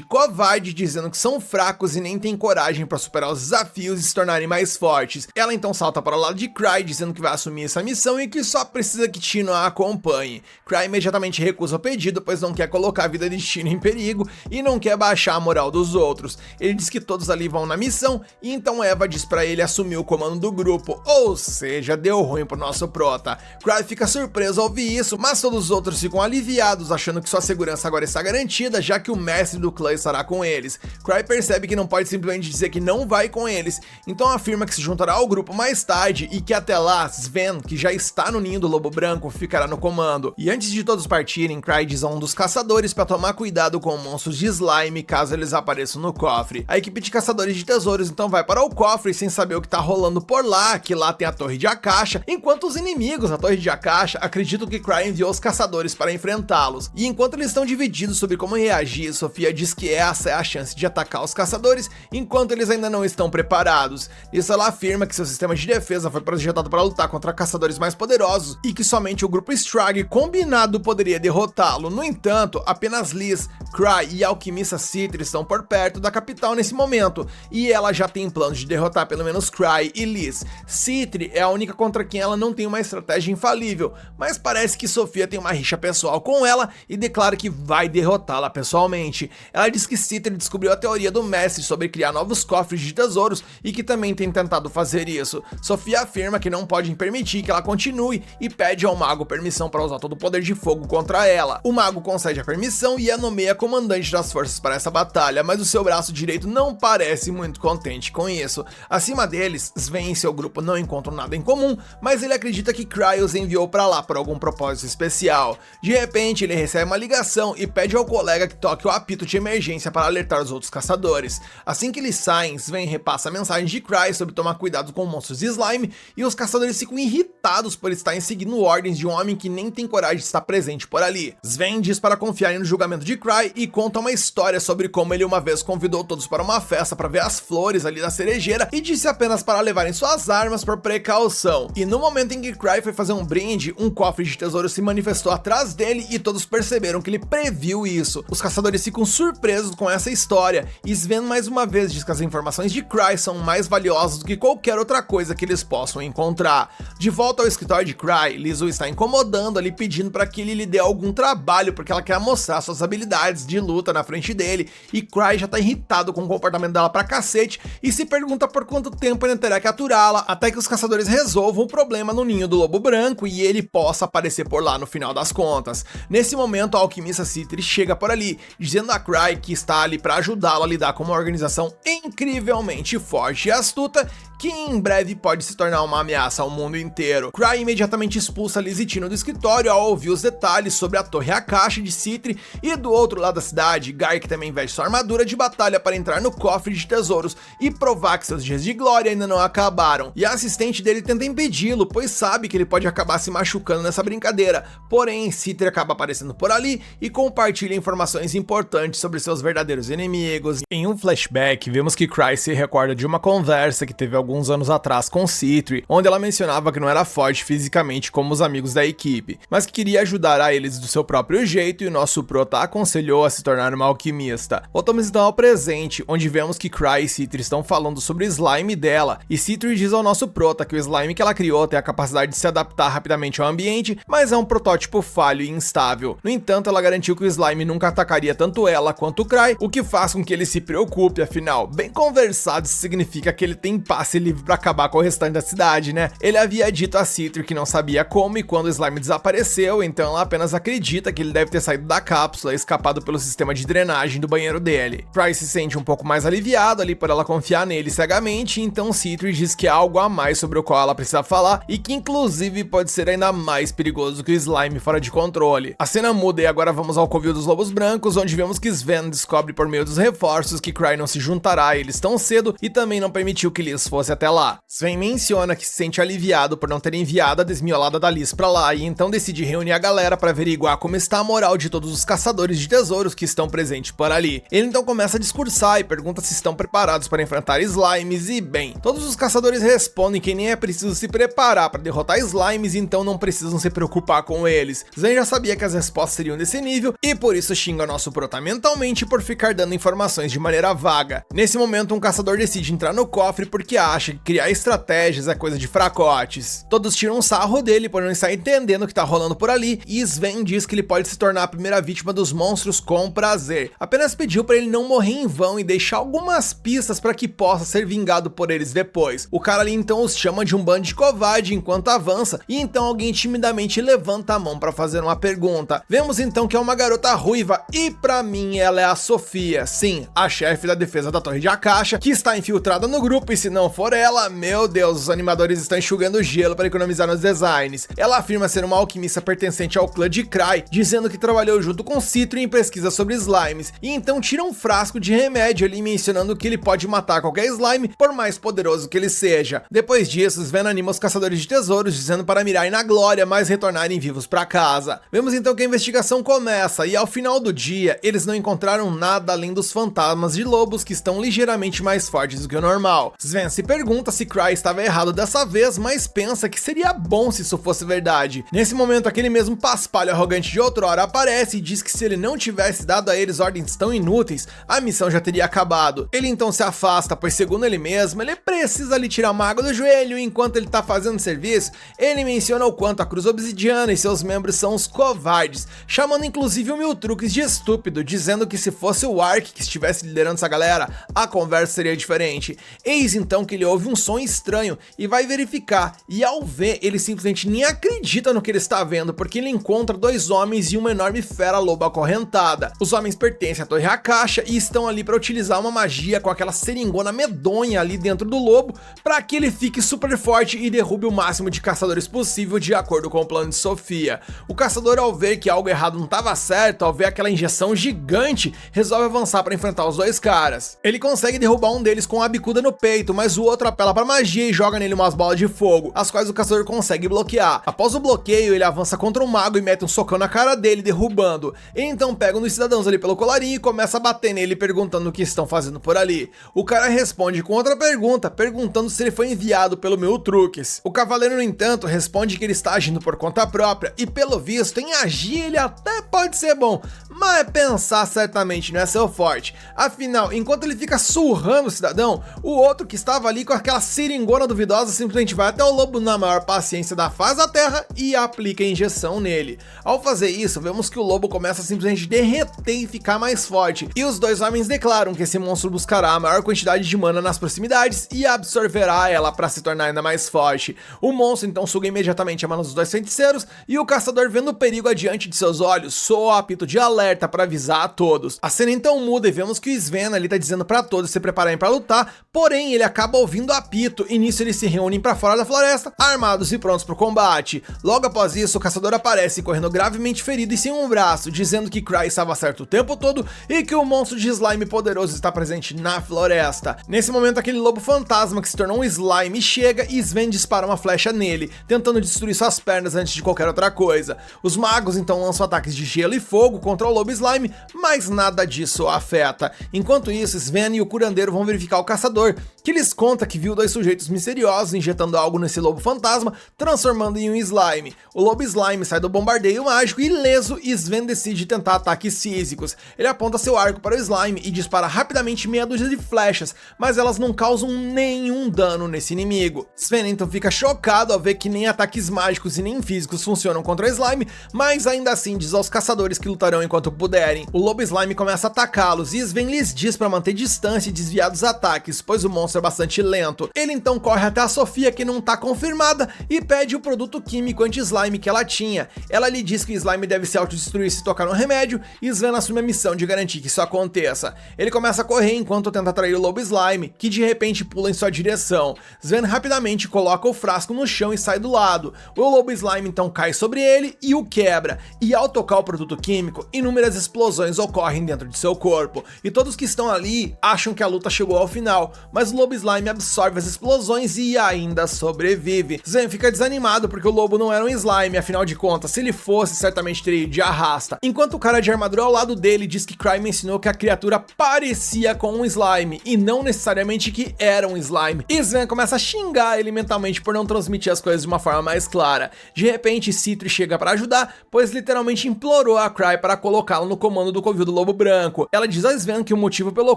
covarde, dizendo que são fracos e nem têm coragem para superar os desafios e se tornarem mais fortes. Ela então salta para o lado de Cry, dizendo que vai assumir essa missão e que só precisa que Tino a acompanhe. Cry imediatamente recusa o pedido, pois não quer colocar a vida de Tino em perigo e não quer baixar a moral dos outros. Ele diz que todos ali vão na missão e então Eva diz para ele assumir o comando do grupo, ou seja, deu ruim pro nosso prota. Cry fica surpreso ao ouvir isso, mas todos os outros ficam aliviados, achando que sua segurança agora está garantida, já que o mestre do clã estará com eles. Cry percebe que não pode simplesmente dizer que não vai com eles, então afirma que se juntará ao grupo mais tarde e que até lá, Sven, que já está no ninho do Lobo Branco, ficará no comando. E antes de todos partirem, Cry diz a um dos caçadores para tomar cuidado com monstros de slime caso eles apareçam no cofre. A equipe de caçadores de tesouros então vai para o cofre sem saber o que tá rolando por lá, que lá tem a Torre de Akasha, enquanto os inimigos na Torre de Akasha acreditam que Cry enviou os caçadores para enfrentá-los. E enquanto eles estão divididos sobre como reagir, Sofia diz que essa é a chance de atacar os caçadores, enquanto eles ainda não estão preparados. Isso ela afirma que seu sistema de defesa foi projetado para lutar contra caçadores mais poderosos e que somente o grupo Strag combinado poderia derrotá-lo. No entanto, apenas Liz, Cry e a alquimista Citri estão por perto da capital nesse momento, e ela já tem planos de derrotar pelo menos Cry e Liz. Citri é a única contra quem ela não tem uma estratégia infalível, mas parece que Sofia tem uma rixa pessoal com ela e declara que vai derrotá-la pessoalmente. Ela diz que Citri descobriu a teoria do mestre sobre criar novos cofres de tesouros e que também tem tentado fazer isso. Sofia afirma que não pode permitir que ela continue e pede ao mago permissão para usar todo o poder de fogo contra ela. O mago concede a permissão e a nomeia comandante das forças para essa batalha, mas o seu braço direito não parece muito contente com isso. Acima deles, Sven e seu grupo não encontram nada em comum, mas ele acredita que Cry os enviou para lá por algum propósito especial. De repente, ele recebe uma ligação e pede ao colega que toque o apito de emergência para alertar os outros caçadores. Assim que eles saem, Sven repassa a mensagem de Cry sobre tomar cuidado com monstros de slime e os caçadores ficam irritados por estarem seguindo ordens de um homem que nem tem coragem de estar presente por ali. Sven diz para confiarem no julgamento de Cry e conta uma história sobre como ele uma vez convidou todos para uma festa para ver as flores ali na cerejeira e disse apenas para levarem suas armas por precaução. E no momento em que Cry foi fazer um brinde, um cofre de tesouro se manifestou atrás dele e todos perceberam que ele previu isso. Os caçadores ficam surpresos com essa história e Sven mais uma vez diz que as informações de Cry são mais valiosas do que qualquer outra coisa que eles possam encontrar. De volta ao escritório de Cry, Liz o está incomodando ali pedindo para que ele lhe dê algum trabalho porque ela quer mostrar suas habilidades de luta na frente dele e Cry já tá irritado com o comportamento dela pra cacete e se pergunta por quanto tempo ele terá que aturá-la até que os caçadores resolvam o problema no ninho do Lobo Branco e ele possa aparecer por lá no final das contas. Nesse momento a alquimista Citri chega por ali, dizendo a Cry que está ali para ajudá-la a lidar com uma organização incrivelmente forte e astuta que em breve pode se tornar uma ameaça ao mundo inteiro. Cry imediatamente expulsa Liz e Tino do escritório ao ouvir os detalhes sobre a Torre Akasha de Citri, e do outro lado da cidade, Guy, que também veste sua armadura de batalha para entrar no cofre de tesouros e provar que seus dias de glória ainda não acabaram. E a assistente dele tenta impedi-lo, pois sabe que ele pode acabar se machucando nessa brincadeira. Porém, Citri acaba aparecendo por ali e compartilha informações importantes sobre seus verdadeiros inimigos. Em um flashback, vemos que Cry se recorda de uma conversa que teve alguns anos atrás com Citri, onde ela mencionava que não era forte fisicamente como os amigos da equipe, mas que queria ajudar a eles do seu próprio jeito, e o nosso prota aconselhou a se tornar uma alquimista. Voltamos então ao presente, onde vemos que Cry e Citri estão falando sobre o slime dela, e Citri diz ao nosso prota que o slime que ela criou tem a capacidade de se adaptar rapidamente ao ambiente, mas é um protótipo falho e instável. No entanto, ela garantiu que o slime nunca atacaria tanto ela quanto o Cry, o que faz com que ele se preocupe, afinal, bem conversado significa que ele tem passe livre para acabar com o restante da cidade, né? Ele havia dito a Citri que não sabia como e quando o slime desapareceu, então ela apenas acredita que ele deve ter saído da cápsula e escapado pelo sistema de drenagem do banheiro dele. Cry se sente um pouco mais aliviado ali por ela confiar nele cegamente, então Citri diz que há algo a mais sobre o qual ela precisa falar e que inclusive pode ser ainda mais perigoso que o slime fora de controle. A cena muda e agora vamos ao Covil dos Lobos Brancos, onde vemos que Sven descobre por meio dos reforços que Cry não se juntará a eles tão cedo e também não permitiu que Liz fosse até lá. Sven menciona que se sente aliviado por não ter enviado a desmiolada da Liz pra lá, e então decide reunir a galera para averiguar como está a moral de todos os caçadores de tesouros que estão presentes por ali. Ele então começa a discursar e pergunta se estão preparados para enfrentar slimes, e bem, todos os caçadores respondem que nem é preciso se preparar para derrotar slimes, então não precisam se preocupar com eles. Sven já sabia que as respostas seriam desse nível e por isso xinga nosso prota mentalmente por ficar dando informações de maneira vaga. Nesse momento, um caçador decide entrar no cofre porque acha que criar estratégias é coisa de fracotes. Todos tiram um sarro dele por não estar entendendo o que tá rolando por ali, e Sven diz que ele pode se tornar a primeira vítima dos monstros com prazer. Apenas pediu para ele não morrer em vão e deixar algumas pistas para que possa ser vingado por eles depois. O cara ali então os chama de um bando de covarde enquanto avança, e então alguém timidamente levanta a mão para fazer uma pergunta. Vemos então que é uma garota ruiva, e pra mim ela é a Sofia, sim, a chefe da defesa da Torre de Akasha, que está infiltrada no grupo, e se não for ela, meu Deus, os animadores estão enxugando gelo para economizar nos designs. Ela afirma ser uma alquimista pertencente ao clã de Cry, dizendo que trabalhou junto com Citri em pesquisa sobre slimes, e então tira um frasco de remédio ali mencionando que ele pode matar qualquer slime, por mais poderoso que ele seja. Depois disso, Sven anima os caçadores de tesouros, dizendo para mirarem na glória, mas retornarem vivos para casa. Vemos então que a investigação começa, e ao final do dia, eles não encontraram nada além dos fantasmas de lobos que estão ligeiramente mais fortes do que o normal. Sven se pergunta se Cry estava errado dessa vez, mas pensa que seria bom se isso fosse verdade. Nesse momento, aquele mesmo paspalho arrogante de outrora aparece e diz que se ele não tivesse dado a eles ordens tão inúteis, a missão já teria acabado. Ele então se afasta, pois segundo ele mesmo, ele precisa lhe tirar uma água do joelho, e enquanto ele tá fazendo serviço, ele menciona o quanto a Cruz Obsidiana e seus membros são os covardes, chamando inclusive o Miltrucks de estúpido, dizendo que se fosse o Ark que estivesse liderando essa galera, a conversa seria diferente. Eis então que ele ouve um som estranho e vai verificar, e ao ver, ele simplesmente nem acredita no que ele está vendo, porque ele encontra dois homens e uma enorme fera lobo acorrentada. Os homens pertencem à Torre Akasha e estão ali para utilizar uma magia com aquela seringona medonha ali dentro do lobo, para que ele fique super forte e derrube o máximo de caçadores possível, de acordo com o plano de Sofia. O caçador, ao ver que algo errado não estava certo, ao ver aquela injeção gigante, resolve avançar para enfrentar os dois caras. Ele consegue derrubar um deles com a bicuda no peito, mas o outro apela para magia e joga nele umas bolas de fogo, as quais o caçador consegue bloquear. Após o bloqueio, ele avança contra o mago e mete um socão na cara dele, derrubando. Ele então pega um dos cidadãos ali pelo colarinho e começa a bater nele, perguntando o que estão fazendo por ali. O cara responde com outra pergunta, perguntando se ele foi enviado pelo Miltrucks. O cavaleiro, no entanto, responde que ele está agindo por conta própria, e pelo visto, em agir ele até pode ser bom, mas pensar certamente não é seu forte. Afinal, enquanto ele fica surrando o cidadão, o outro que estava ali com aquela seringona duvidosa simplesmente vai até o lobo na maior paciência da face da terra e aplica a injeção nele. Ao fazer isso, vemos que o lobo começa a simplesmente derreter e ficar mais forte, e os dois homens declaram que esse monstro buscará a maior quantidade de mana nas proximidades e absorverá ela para se tornar ainda mais forte. O monstro então suga imediatamente a mana dos dois feiticeiros, e o caçador, vendo o perigo adiante de seus olhos, soa o apito de alerta para avisar a todos. A cena então muda e vemos que o Sven ali tá dizendo para todos se prepararem para lutar, porém ele acaba ouvindo o apito, e nisso eles se reúnem para fora da floresta, armados e prontos para o combate. sorte. Logo após isso, o caçador aparece correndo gravemente ferido e sem um braço, dizendo que Cry estava certo o tempo todo e que o monstro de slime poderoso está presente na floresta. Nesse momento, aquele lobo fantasma que se tornou um slime chega e Sven dispara uma flecha nele, tentando destruir suas pernas antes de qualquer outra coisa. Os magos então lançam ataques de gelo e fogo contra o lobo slime, mas nada disso o afeta. Enquanto isso, Sven e o curandeiro vão verificar o caçador, que lhes conta que viu dois sujeitos misteriosos injetando algo nesse lobo fantasma, transformando em um slime. O lobo slime sai do bombardeio mágico e ileso, e Sven decide tentar ataques físicos. Ele aponta seu arco para o slime e dispara rapidamente meia dúzia de flechas, mas elas não causam nenhum dano nesse inimigo. Sven então fica chocado ao ver que nem ataques mágicos e nem físicos funcionam contra o slime, mas ainda assim diz aos caçadores que lutarão enquanto puderem. O lobo slime começa a atacá-los e Sven lhes diz para manter distância e desviar dos ataques, pois o monstro é bastante lento. Ele então corre até a Sofia, que não tá confirmada, e pede o produto químico anti-slime que ela tinha. Ela lhe diz que o slime deve se autodestruir se tocar no remédio, e Sven assume a missão de garantir que isso aconteça. Ele começa a correr enquanto tenta atrair o lobo slime, que de repente pula em sua direção. Sven rapidamente coloca o frasco no chão e sai do lado. O lobo slime então cai sobre ele e o quebra, e ao tocar o produto químico, inúmeras explosões ocorrem dentro de seu corpo, e todos que estão ali acham que a luta chegou ao final, mas o lobo slime absorve as explosões e ainda sobrevive. Sven fica desanimado porque o lobo não era um slime, afinal de contas, se ele fosse, certamente teria ido de arrasta. Enquanto o cara de armadura ao lado dele diz que Cry mencionou que a criatura parecia com um slime, e não necessariamente que era um slime. E Sven começa a xingar ele mentalmente por não transmitir as coisas de uma forma mais clara. De repente, Citri chega para ajudar, pois literalmente implorou a Cry para colocá-lo no comando do covil do lobo branco. Ela diz a Sven que o motivo pelo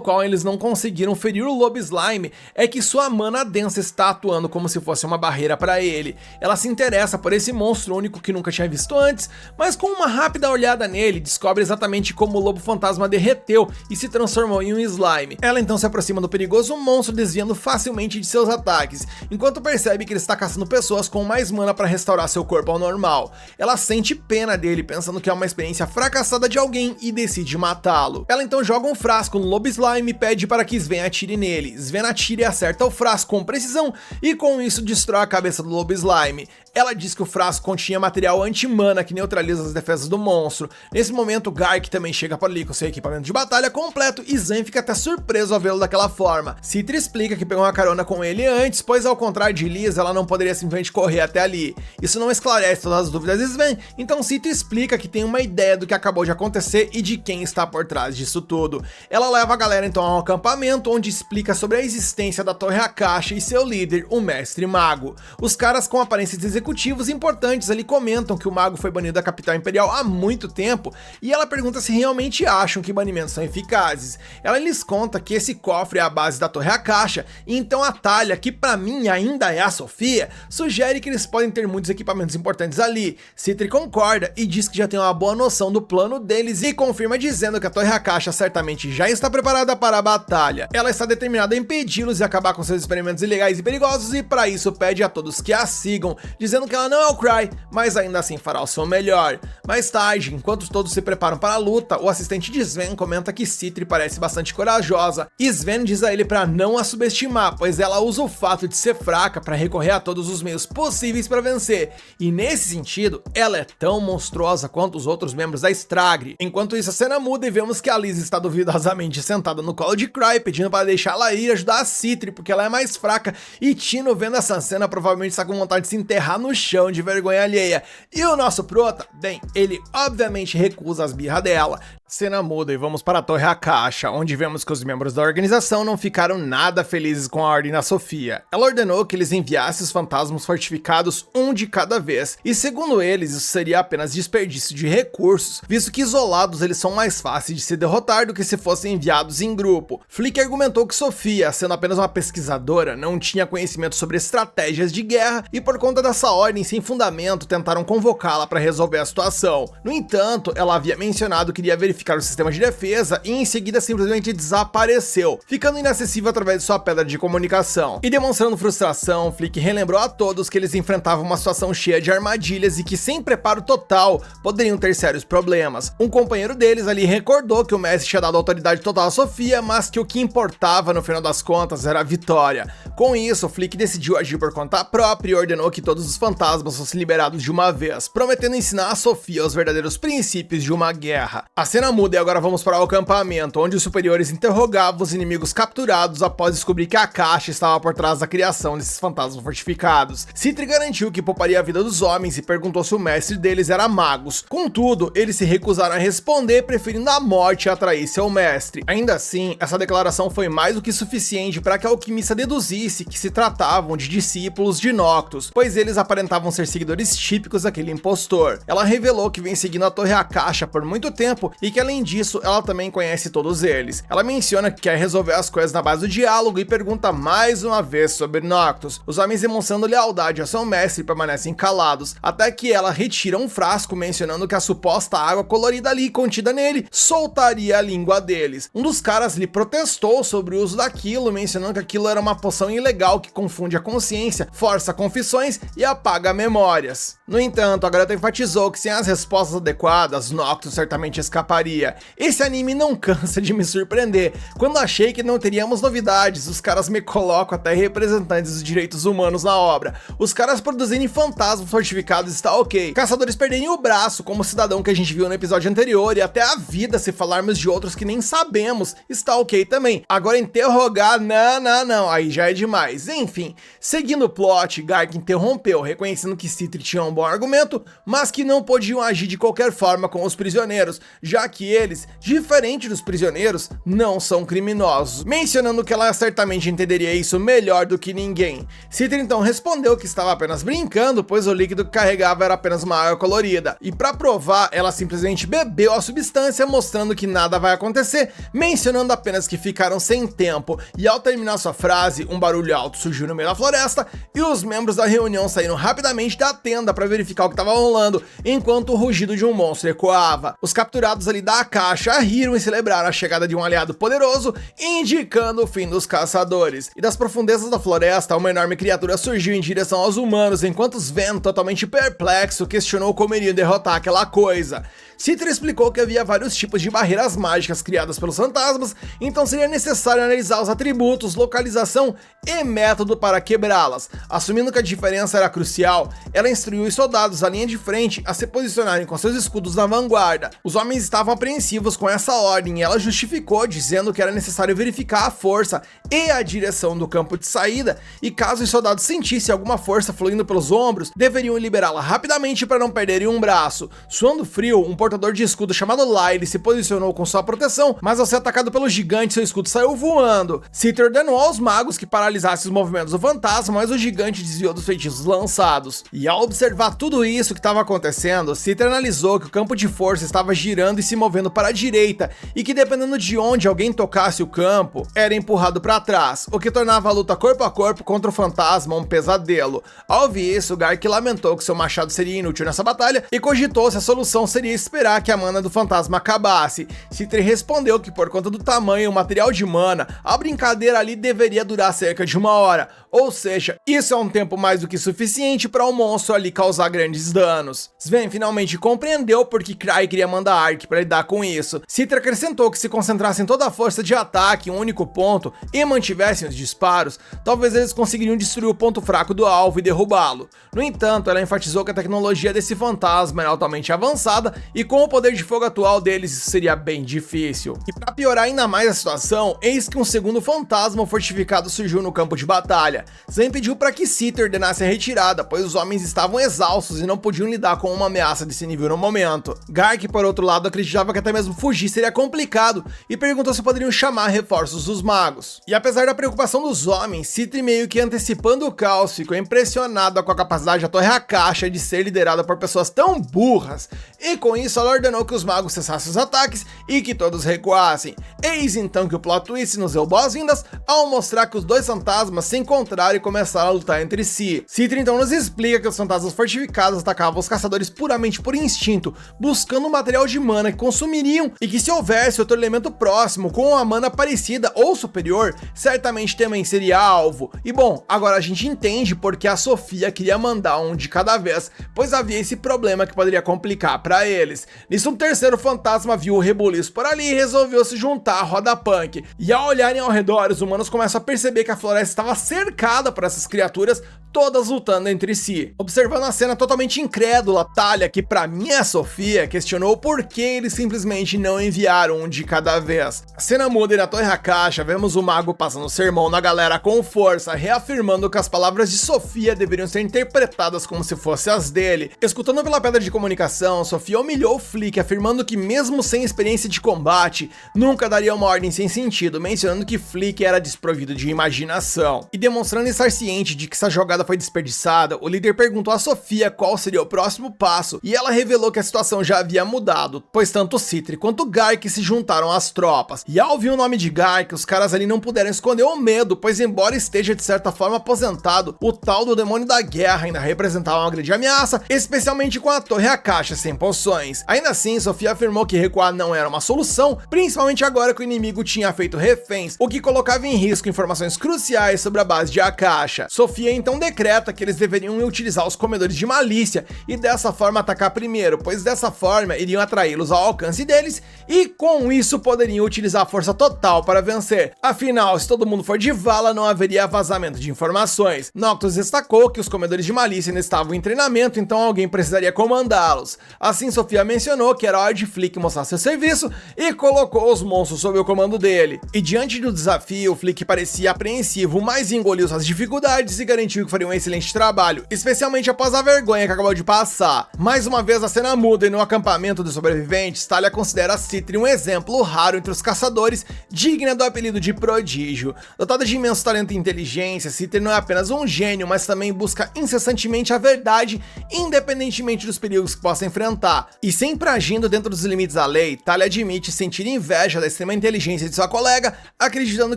qual eles não conseguiram ferir o lobo slime é que sua mana densa está atuando como se fosse uma barreira para ele. Ela se interessa por esse monstro único que nunca tinha visto antes, mas com uma rápida olhada nele, descobre exatamente como o lobo fantasma derreteu e se transformou em um slime. Ela então se aproxima do perigoso monstro, desviando facilmente de seus ataques, enquanto percebe que ele está caçando pessoas com mais mana para restaurar seu corpo ao normal. Ela sente pena dele, pensando que é uma experiência fracassada de alguém, e decide matá-lo. Ela então joga um frasco no lobo slime e pede para que Sven atire nele. Sven atira e acerta o frasco com precisão, e com isso destrói a cabeça do lobo slime. Ela diz que o frasco continha material anti-mana que neutraliza as defesas do monstro. Nesse momento, Gark também chega por ali com seu equipamento de batalha completo, e Sven fica até surpreso ao vê-lo daquela forma. Citri explica que pegou uma carona com ele antes, pois ao contrário de Liz, ela não poderia simplesmente correr até ali. Isso não esclarece todas as dúvidas de Sven, então Citri explica que tem uma ideia do que acabou de acontecer e de quem está por trás disso tudo. Ela leva a galera então a um acampamento, onde explica sobre a existência da Torre Akasha e seu líder, o Mestre Mago. Os caras com aparências executivos importantes ali comentam que o mago foi banido da capital imperial há muito tempo, e ela pergunta se realmente acham que banimentos são eficazes. Ela lhes conta que esse cofre é a base da Torre Akasha, e então a Talia, que pra mim ainda é a Sofia, sugere que eles podem ter muitos equipamentos importantes ali. Citri concorda e diz que já tem uma boa noção do plano deles, e confirma dizendo que a Torre Akasha certamente já está preparada para a batalha. Ela está determinada a impedi-los e acabar com seus experimentos ilegais e perigosos, e para isso pede a todos que a sigam, dizendo que ela não é o Cry, mas ainda assim fará o seu melhor. Mais tarde, enquanto todos se preparam para a luta, o assistente de Sven comenta que Citri parece bastante corajosa, e Sven diz a ele para não a subestimar, pois ela usa o fato de ser fraca para recorrer a todos os meios possíveis para vencer, e nesse sentido, ela é tão monstruosa quanto os outros membros da Stragre. Enquanto isso, a cena muda e vemos que a Liz está duvidosamente sentada no colo de Cry, pedindo para deixá-la ir ajudar a Citri, porque ela é mais fraca, e Tino, vendo essa cena, provavelmente está com vontade de se enterrar no chão de vergonha alheia. E o nosso prota, bem, ele obviamente recusa as birras dela. Cena muda e vamos para a Torre Akasha, onde vemos que os membros da organização não ficaram nada felizes com a ordem da Sofia. Ela ordenou que eles enviassem os fantasmas fortificados um de cada vez, e segundo eles, isso seria apenas desperdício de recursos, visto que isolados eles são mais fáceis de se derrotar do que se fossem enviados em grupo. Flick argumentou que Sofia, sendo apenas uma pesquisadora, não tinha conhecimento sobre estratégias de guerra, e por conta dessa ordem sem fundamento, tentaram convocá-la para resolver a situação. No entanto, ela havia mencionado que iria verificar verificar o sistema de defesa e em seguida simplesmente desapareceu, ficando inacessível através de sua pedra de comunicação. E demonstrando frustração, Flick relembrou a todos que eles enfrentavam uma situação cheia de armadilhas e que sem preparo total poderiam ter sérios problemas. Um companheiro deles ali recordou que o mestre tinha dado autoridade total a Sofia, mas que o que importava no final das contas era a vitória. Com isso, Flick decidiu agir por conta própria e ordenou que todos os fantasmas fossem liberados de uma vez, prometendo ensinar a Sofia os verdadeiros princípios de uma guerra. A cena muda e agora vamos para o acampamento, onde os superiores interrogavam os inimigos capturados após descobrir que a caixa estava por trás da criação desses fantasmas fortificados. Citri garantiu que pouparia a vida dos homens e perguntou se o mestre deles era Magus. Contudo, eles se recusaram a responder, preferindo a morte atrair seu mestre. Ainda assim, essa declaração foi mais do que suficiente para que a alquimista deduzisse que se tratavam de discípulos de Noctus, pois eles aparentavam ser seguidores típicos daquele impostor. Ela revelou que vem seguindo a Torre Akasha por muito tempo e que além disso, ela também conhece todos eles. Ela menciona que quer resolver as coisas na base do diálogo e pergunta mais uma vez sobre Noctus. Os homens, demonstrando lealdade ao seu mestre, permanecem calados, até que ela retira um frasco mencionando que a suposta água colorida ali contida nele soltaria a língua deles. Um dos caras lhe protestou sobre o uso daquilo, mencionando que aquilo era uma poção ilegal que confunde a consciência, força confissões e apaga memórias. No entanto, a garota enfatizou que sem as respostas adequadas, Noctus certamente escaparia. Esse anime não cansa de me surpreender. Quando achei que não teríamos novidades, os caras me colocam até representantes dos direitos humanos na obra. Os caras produzirem fantasmas fortificados está ok. Caçadores perderem o braço, como o cidadão que a gente viu no episódio anterior, e até a vida, se falarmos de outros que nem sabemos, está ok também. Agora interrogar, não, aí já é demais. Enfim, seguindo o plot, Gark interrompeu, reconhecendo que Citri tinha um bom argumento, mas que não podiam agir de qualquer forma com os prisioneiros, já que eles, diferente dos prisioneiros, não são criminosos, mencionando que ela certamente entenderia isso melhor do que ninguém. Citri então respondeu que estava apenas brincando, pois o líquido que carregava era apenas uma água colorida, e para provar, ela simplesmente bebeu a substância, mostrando que nada vai acontecer, mencionando apenas que ficaram sem tempo, e ao terminar sua frase, um barulho alto surgiu no meio da floresta, e os membros da reunião saíram rapidamente da tenda para verificar o que estava rolando, enquanto o rugido de um monstro ecoava. Os capturados ali da caixa riram e celebraram a chegada de um aliado poderoso, indicando o fim dos caçadores. E das profundezas da floresta, uma enorme criatura surgiu em direção aos humanos, enquanto Sven, totalmente perplexo, questionou como iriam derrotar aquela coisa. Citri explicou que havia vários tipos de barreiras mágicas criadas pelos fantasmas, então seria necessário analisar os atributos, localização e método para quebrá-las. Assumindo que a diferença era crucial, ela instruiu os soldados à linha de frente a se posicionarem com seus escudos na vanguarda. Os homens estavam apreensivos com essa ordem e ela justificou, dizendo que era necessário verificar a força e a direção do campo de saída, e caso os soldados sentissem alguma força fluindo pelos ombros, deveriam liberá-la rapidamente para não perderem um braço. Suando frio, um portador de escudo chamado Lyle se posicionou com sua proteção, mas ao ser atacado pelo gigante, seu escudo saiu voando. Citri ordenou aos magos que paralisassem os movimentos do fantasma, mas o gigante desviou dos feitiços lançados. E ao observar tudo isso que estava acontecendo, Citri analisou que o campo de força estava girando e se movendo para a direita, e que dependendo de onde alguém tocasse o campo, era empurrado para trás, o que tornava a luta corpo a corpo contra o fantasma um pesadelo. Ao ouvir isso, Gark lamentou que seu machado seria inútil nessa batalha e cogitou se a solução seria esperar que a mana do fantasma acabasse. Citri respondeu que por conta do tamanho e o material de mana, a brincadeira ali deveria durar cerca de 1 hora, ou seja, isso é um tempo mais do que suficiente para o monstro ali causar grandes danos. Sven finalmente compreendeu porque Cry queria mandar Ark para lidar com isso. Citri acrescentou que se concentrassem toda a força de ataque em um único ponto e mantivessem os disparos, talvez eles conseguiriam destruir o ponto fraco do alvo e derrubá-lo. No entanto, ela enfatizou que a tecnologia desse fantasma era altamente avançada e com o poder de fogo atual deles isso seria bem difícil. E para piorar ainda mais a situação, eis que um segundo fantasma fortificado surgiu no campo de batalha. Sven pediu para que Citri ordenasse a retirada, pois os homens estavam exaustos e não podiam lidar com uma ameaça desse nível no momento. Gark, por outro lado, acreditava que até mesmo fugir seria complicado e perguntou se poderiam chamar reforços dos magos. E apesar da preocupação dos homens, Citri, meio que antecipando o caos, ficou impressionada com a capacidade da Torre Akasha de ser liderada por pessoas tão burras, e com isso ela ordenou que os magos cessassem os ataques e que todos recuassem. Eis então que o plot twist nos deu boas-vindas ao mostrar que os dois fantasmas se encontraram e começaram a lutar entre si. Citri então nos explica que os fantasmas fortificados atacavam os caçadores puramente por instinto, buscando um material de mana que consumiriam, e que se houvesse outro elemento próximo com uma mana parecida ou superior, certamente também seria alvo. E bom, agora a gente entende porque a Sofia queria mandar um de cada vez, pois havia esse problema que poderia complicar para eles. Nisso, um terceiro fantasma viu o rebuliço por ali e resolveu se juntar à roda punk. E ao olharem ao redor, os humanos começam a perceber que a floresta estava cercada por essas criaturas, todas lutando entre si. Observando a cena totalmente incrédula, Talia, que pra mim é a Sofia, questionou por que eles simplesmente não enviaram um de cada vez. A cena muda e na Torre Akasha vemos o mago passando sermão na galera com força, reafirmando que as palavras de Sofia deveriam ser interpretadas como se fossem as dele. Escutando pela pedra de comunicação, Sofia humilhou Flick, afirmando que mesmo sem experiência de combate, nunca daria uma ordem sem sentido, mencionando que Flick era desprovido de imaginação. E demonstrando estar ciente de que essa jogada foi desperdiçada, o líder perguntou a Sofia qual seria o próximo passo, e ela revelou que a situação já havia mudado, pois tanto Citri quanto Gark se juntaram às tropas. E ao ouvir o nome de Gark, os caras ali não puderam esconder o medo, pois embora esteja de certa forma aposentado, o tal do demônio da guerra ainda representava uma grande ameaça, especialmente com a Torre Akasha sem poções. Ainda assim, Sofia afirmou que recuar não era uma solução, principalmente agora que o inimigo tinha feito reféns, o que colocava em risco informações cruciais sobre a base de Akasha. Sofia então decreta que eles deveriam utilizar os comedores de malícia e dessa forma atacar primeiro, pois dessa forma iriam atraí-los ao alcance deles e com isso poderiam utilizar a força total para vencer. Afinal, se todo mundo for de vala, não haveria vazamento de informações. Noctus destacou que os comedores de malícia ainda estavam em treinamento, então alguém precisaria comandá-los. Assim, Sofia mencionou que era hora de Flick mostrar seu serviço e colocou os monstros sob o comando dele. E diante do desafio, Flick parecia apreensivo, mas engoliu suas dificuldades e garantiu que faria um excelente trabalho, especialmente após a vergonha que acabou de passar. Mais uma vez a cena muda e no acampamento dos sobreviventes, Talia considera Citri um exemplo raro entre os caçadores, digna do apelido de prodígio. Dotada de imenso talento e inteligência, Citri não é apenas um gênio, mas também busca incessantemente a verdade, independentemente dos perigos que possa enfrentar. E sempre agindo dentro dos limites da lei, Talia admite sentir inveja da extrema inteligência de sua colega, acreditando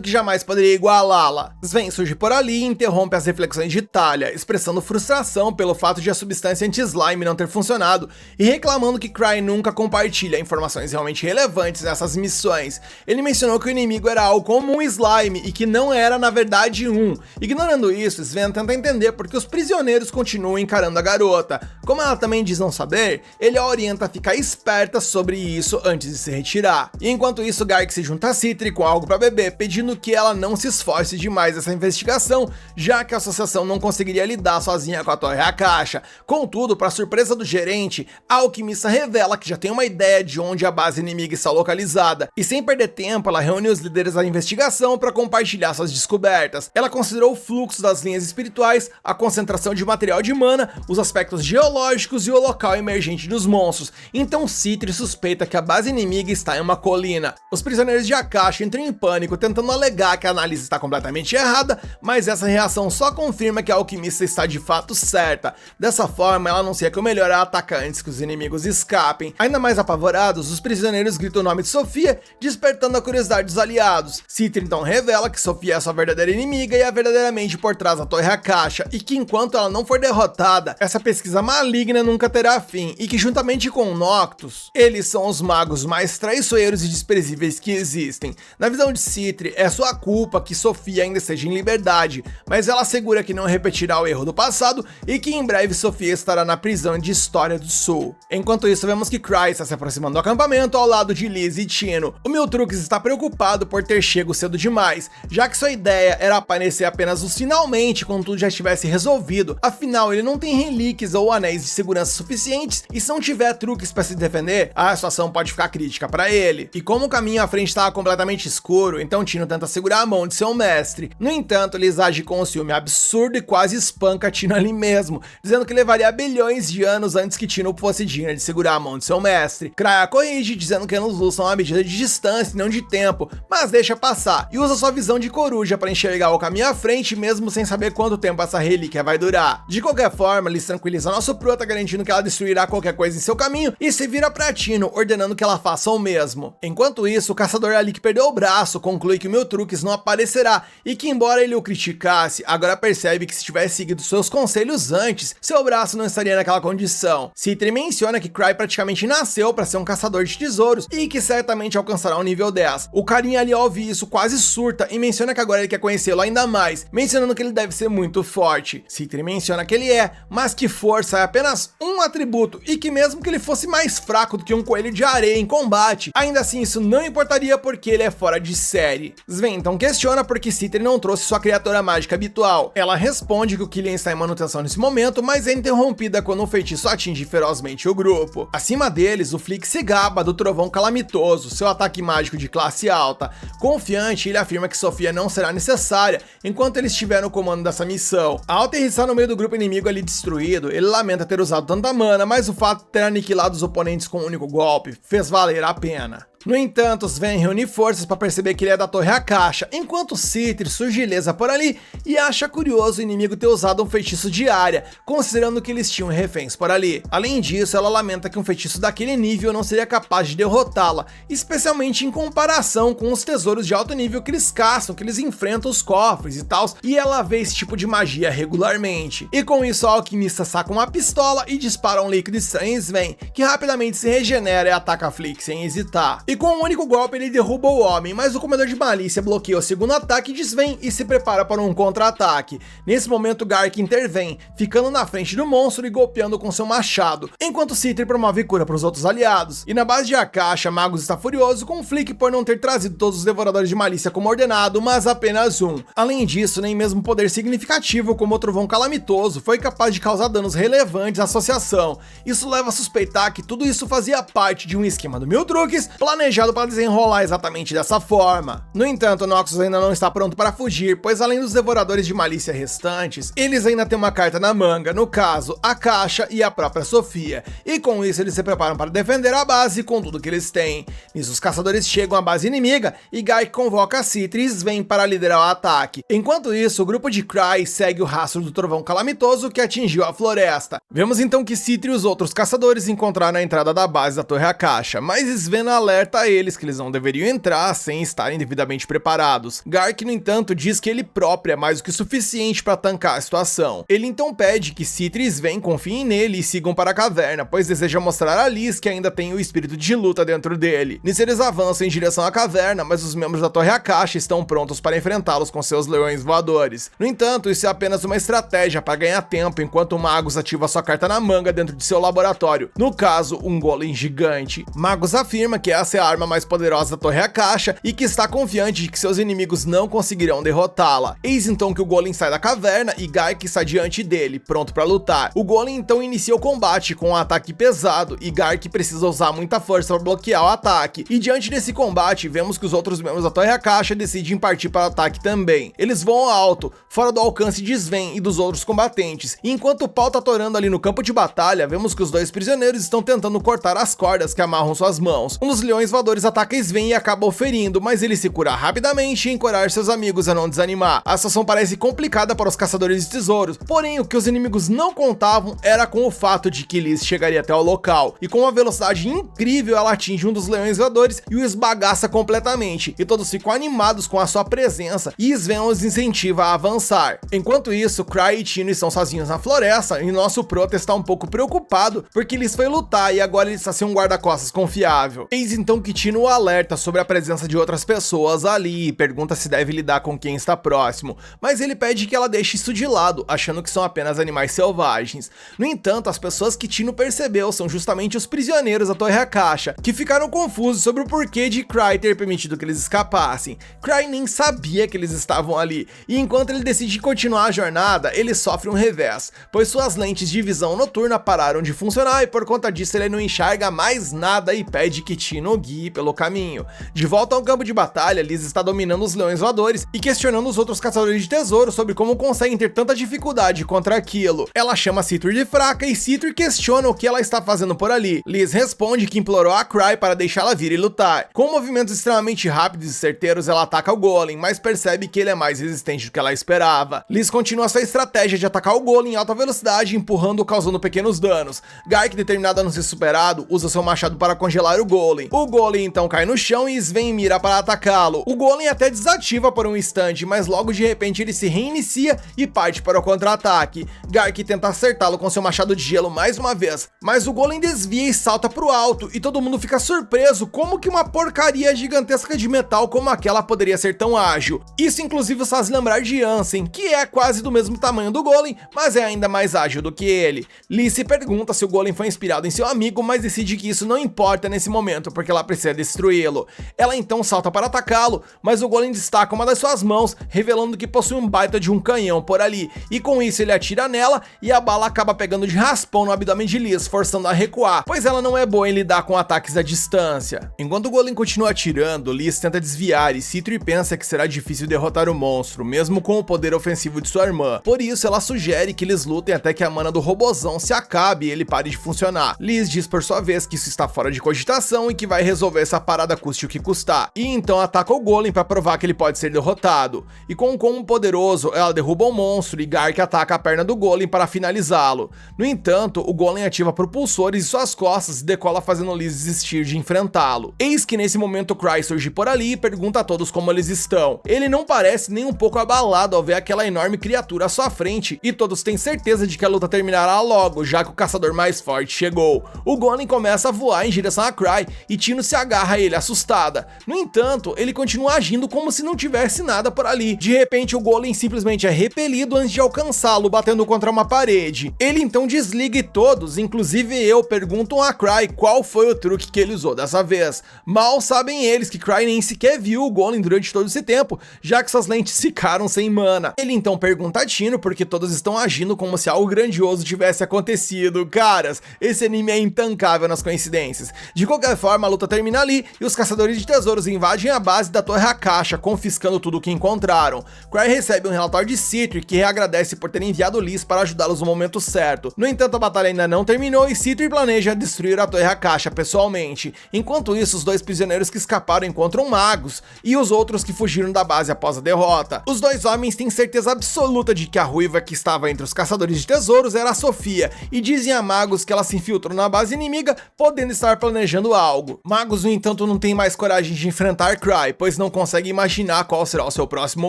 que jamais poderia igualá-la. Sven surge por ali e interrompe as reflexões de Talia, expressando frustração pelo fato de a substância anti-slime não ter funcionado e reclamando que Cry nunca compartilha informações realmente relevantes nessas missões. Ele mencionou que o inimigo era algo como um slime e que não era na verdade um. Ignorando isso, Sven tenta entender porque os prisioneiros continuam encarando a garota. Como ela também diz não saber, ele a orienta a ficar esperta sobre isso antes de se retirar. E enquanto isso, Gark se junta a Citri com algo para beber, pedindo que ela não se esforce demais nessa investigação, já que a associação não conseguiria lidar sozinha com a Torre Akasha. Contudo, para surpresa do gerente, a alquimista revela que já tem uma ideia de onde a base inimiga está localizada, e sem perder tempo, ela reúne os líderes da investigação para compartilhar suas descobertas. Ela considerou o fluxo das linhas espirituais, a concentração de material de mana, os aspectos geológicos e o local emergente dos monstros. Então Citri suspeita que a base inimiga está em uma colina. Os prisioneiros de Akasha entram em pânico, tentando alegar que a análise está completamente errada, mas essa reação só confirma que a alquimista está de fato certa. Dessa forma, ela anuncia que o melhor é atacar antes que os inimigos escapem. Ainda mais apavorados, os prisioneiros gritam o nome de Sofia, despertando a curiosidade dos aliados. Citri então revela que Sofia é sua verdadeira inimiga e é verdadeiramente por trás da Torre Akasha, e que enquanto ela não for derrotada, essa pesquisa maligna nunca terá fim, e que juntamente com Noctus, eles são os magos mais traiçoeiros e desprezíveis que existem. Na visão de Citri, é sua culpa que Sofia ainda esteja em liberdade, mas ela assegura que não repetirá o erro do passado e que em breve Sofia estará na prisão de História do Sul. Enquanto isso, vemos que Cry está se aproximando do acampamento ao lado de Liz e Tino. O Miltrux está preocupado por ter chego cedo demais, já que sua ideia era aparecer apenas os finalmente quando tudo já estivesse resolvido. Afinal, ele não tem relíquias ou anéis de segurança suficientes e se não tiver truques para se defender, a situação pode ficar crítica para ele. E como o caminho à frente estava completamente escuro, então Tino tenta segurar a mão de seu mestre. No entanto, Liz age com um ciúme absurdo e quase espanca Tino ali mesmo, dizendo que levaria bilhões de anos antes que Tino fosse digna de segurar a mão de seu mestre. Cry a corrige, dizendo que anos-luz são uma medida de distância e não de tempo, mas deixa passar, e usa sua visão de coruja para enxergar o caminho à frente, mesmo sem saber quanto tempo essa relíquia vai durar. De qualquer forma, Liz tranquiliza nosso prota, garantindo que ela destruirá qualquer coisa em seu caminho, e se vira pra Tino, ordenando que ela faça o mesmo. Enquanto isso, o caçador ali que perdeu o braço conclui que o Miltrux não aparecerá, e que embora ele o criticasse, agora percebe que se tivesse seguido seus conselhos antes, seu braço não estaria naquela condição. Citri menciona que Cry praticamente nasceu para ser um um caçador de tesouros e que certamente alcançará o nível 10. O carinha ali ouve isso, quase surta e menciona que agora ele quer conhecê-lo ainda mais, mencionando que ele deve ser muito forte. Citri menciona que ele é, mas que força é apenas um atributo e que mesmo que ele fosse mais fraco do que um coelho de areia em combate, ainda assim isso não importaria porque ele é fora de série. Sven então questiona por que Citri não trouxe sua criatura mágica habitual. Ela responde que o Killian está em manutenção nesse momento, mas é interrompida quando um feitiço atinge ferozmente o grupo. Acima deles, o Flick se gaba do trovão calamitoso, seu ataque mágico de classe alta. Confiante, ele afirma que Sofia não será necessária enquanto ele estiver no comando dessa missão. Ao aterrissar no meio do grupo inimigo ali destruído, ele lamenta ter usado tanta mana, mas o fato de ter aniquilado os oponentes com um único golpe fez valer a pena. No entanto, Sven reúne forças para perceber que ele é da Torre Akasha, enquanto Citri surge ilesa por ali e acha curioso o inimigo ter usado um feitiço de área, considerando que eles tinham reféns por ali. Além disso, ela lamenta que um feitiço daquele nível não seria capaz de derrotá-la, especialmente em comparação com os tesouros de alto nível que eles caçam, que eles enfrentam os cofres e tal, e ela vê esse tipo de magia regularmente. E com isso, a alquimista saca uma pistola e dispara um líquido estranho em Sven, que rapidamente se regenera e ataca a Flick sem hesitar. E com um único golpe ele derruba o homem, mas o comedor de malícia bloqueia o segundo ataque de Sven e se prepara para um contra-ataque. Nesse momento Gark intervém, ficando na frente do monstro e golpeando com seu machado, enquanto Citri promove cura para os outros aliados. E na base de Akasha, Magus está furioso com Flick por não ter trazido todos os devoradores de malícia como ordenado, mas apenas um. Além disso, nem mesmo poder significativo como o trovão calamitoso foi capaz de causar danos relevantes à associação. Isso leva a suspeitar que tudo isso fazia parte de um esquema do Mildrukes planejado para desenrolar exatamente dessa forma. No entanto, Noxus ainda não está pronto para fugir, pois além dos devoradores de malícia restantes, eles ainda têm uma carta na manga, no caso, Akasha e a própria Sofia, e com isso eles se preparam para defender a base com tudo que eles têm. Nisso os caçadores chegam à base inimiga e Gark convoca Citri e Sven para liderar o ataque. Enquanto isso, o grupo de Cry segue o rastro do trovão calamitoso que atingiu a floresta. Vemos então que Citri e os outros caçadores encontraram a entrada da base da Torre Akasha, mas Sven alerta a eles que eles não deveriam entrar sem estarem devidamente preparados. Gark, no entanto, diz que ele próprio é mais do que suficiente para tancar a situação. Ele então pede que Citri e Sven confiem nele e sigam para a caverna, pois deseja mostrar a Liz que ainda tem o espírito de luta dentro dele. Nisso eles avançam em direção à caverna, mas os membros da Torre Akasha estão prontos para enfrentá-los com seus leões voadores. No entanto, isso é apenas uma estratégia para ganhar tempo enquanto o Magus ativa sua carta na manga dentro de seu laboratório, no caso, um golem gigante. Magus afirma que essa é a arma mais poderosa da Torre Akasha e que está confiante de que seus inimigos não conseguirão derrotá-la. Eis então que o golem sai da caverna e Gark está diante dele, pronto para lutar. O golem então inicia o combate com um ataque pesado e Gark precisa usar muita força para bloquear o ataque. E diante desse combate, vemos que os outros membros da Torre Akasha decidem partir para o ataque também. Eles vão alto, fora do alcance de Sven e dos outros combatentes. E enquanto o pau tá torando ali no campo de batalha, vemos que os dois prisioneiros estão tentando cortar as cordas que amarram suas mãos. Um dos leões voadores ataca Sven e acaba o ferindo, mas ele se cura rapidamente e encoraja seus amigos a não desanimar. A situação parece complicada para os caçadores de tesouros, porém o que os inimigos não contavam era com o fato de que Liz chegaria até o local, e com uma velocidade incrível ela atinge um dos leões voadores e o esbagaça completamente, e todos ficam animados com a sua presença, e Sven os incentiva a avançar. Enquanto isso, Cry e Tino estão sozinhos na floresta, e nosso Prota está um pouco preocupado, porque Liz foi lutar e agora ele está sem um guarda-costas confiável. Eis então que Tino o alerta sobre a presença de outras pessoas ali e pergunta se deve lidar com quem está próximo, mas ele pede que ela deixe isso de lado, achando que são apenas animais selvagens. No entanto, as pessoas que Tino percebeu são justamente os prisioneiros da Torre Akasha, que ficaram confusos sobre o porquê de Cry ter permitido que eles escapassem. Cry nem sabia que eles estavam ali, e enquanto ele decide continuar a jornada, ele sofre um revés, pois suas lentes de visão noturna pararam de funcionar e por conta disso ele não enxerga mais nada e pede que Tino o guie pelo caminho. De volta ao campo de batalha, Liz está dominando os leões voadores e questionando os outros caçadores de tesouro sobre como conseguem ter tanta dificuldade contra aquilo. Ela chama Citri de fraca e Citri questiona o que ela está fazendo por ali. Liz responde que implorou a Cry para deixá-la vir e lutar. Com movimentos extremamente rápidos e certeiros, ela ataca o golem, mas percebe que ele é mais resistente do que ela esperava. Liz continua sua estratégia de atacar o golem em alta velocidade, empurrando, causando pequenos danos. Gark, determinado a não ser superado, usa seu machado para congelar o golem. O Golem então cai no chão e Sven mira para atacá-lo. O Golem até desativa por um instante, mas logo de repente ele se reinicia e parte para o contra-ataque. Gark tenta acertá-lo com seu machado de gelo mais uma vez, mas o Golem desvia e salta pro alto, e todo mundo fica surpreso como que uma porcaria gigantesca de metal como aquela poderia ser tão ágil. Isso inclusive faz lembrar de Ansem, que é quase do mesmo tamanho do Golem, mas é ainda mais ágil do que ele. Lee se pergunta se o Golem foi inspirado em seu amigo, mas decide que isso não importa nesse momento, porque ela precisa destruí-lo. Ela então salta para atacá-lo, mas o Golem destaca uma das suas mãos, revelando que possui um baita de um canhão por ali, e com isso ele atira nela e a bala acaba pegando de raspão no abdômen de Liz, forçando a recuar, pois ela não é boa em lidar com ataques à distância. Enquanto o Golem continua atirando, Liz tenta desviar e Citri pensa que será difícil derrotar o monstro, mesmo com o poder ofensivo de sua irmã. Por isso ela sugere que eles lutem até que a mana do robozão se acabe e ele pare de funcionar. Liz diz por sua vez que isso está fora de cogitação e que vai resolver essa parada custe o que custar, e então ataca o Golem para provar que ele pode ser derrotado. E com um combo poderoso, ela derruba o monstro e Gark ataca a perna do Golem para finalizá-lo. No entanto, o Golem ativa propulsores em suas costas e decola, fazendo Liz desistir de enfrentá-lo. Eis que nesse momento Cry surge por ali e pergunta a todos como eles estão. Ele não parece nem um pouco abalado ao ver aquela enorme criatura à sua frente, e todos têm certeza de que a luta terminará logo, já que o caçador mais forte chegou. O Golem começa a voar em direção a Cry e Tino se agarra a ele assustada. No entanto, ele continua agindo como se não tivesse nada por ali. De repente, o Golem simplesmente é repelido antes de alcançá-lo, batendo contra uma parede. Ele então desliga e todos, inclusive eu, perguntam a Cry qual foi o truque que ele usou dessa vez. Mal sabem eles que Cry nem sequer viu o Golem durante todo esse tempo, já que suas lentes ficaram sem mana. Ele então pergunta a Tino porque todos estão agindo como se algo grandioso tivesse acontecido. Caras, esse anime é intancável nas coincidências. De qualquer forma, a luta termina ali e os caçadores de tesouros invadem a base da Torre Akasha, confiscando tudo o que encontraram. Cry recebe um relatório de Citri que agradece por ter enviado Liz para ajudá-los no momento certo. No entanto, a batalha ainda não terminou e Citri planeja destruir a Torre Akasha pessoalmente. Enquanto isso, os dois prisioneiros que escaparam encontram magos e os outros que fugiram da base após a derrota. Os dois homens têm certeza absoluta de que a ruiva que estava entre os caçadores de tesouros era a Sofia, e dizem a magos que ela se infiltrou na base inimiga, podendo estar planejando algo. Magos, no entanto, não tem mais coragem de enfrentar Cry, pois não consegue imaginar qual será o seu próximo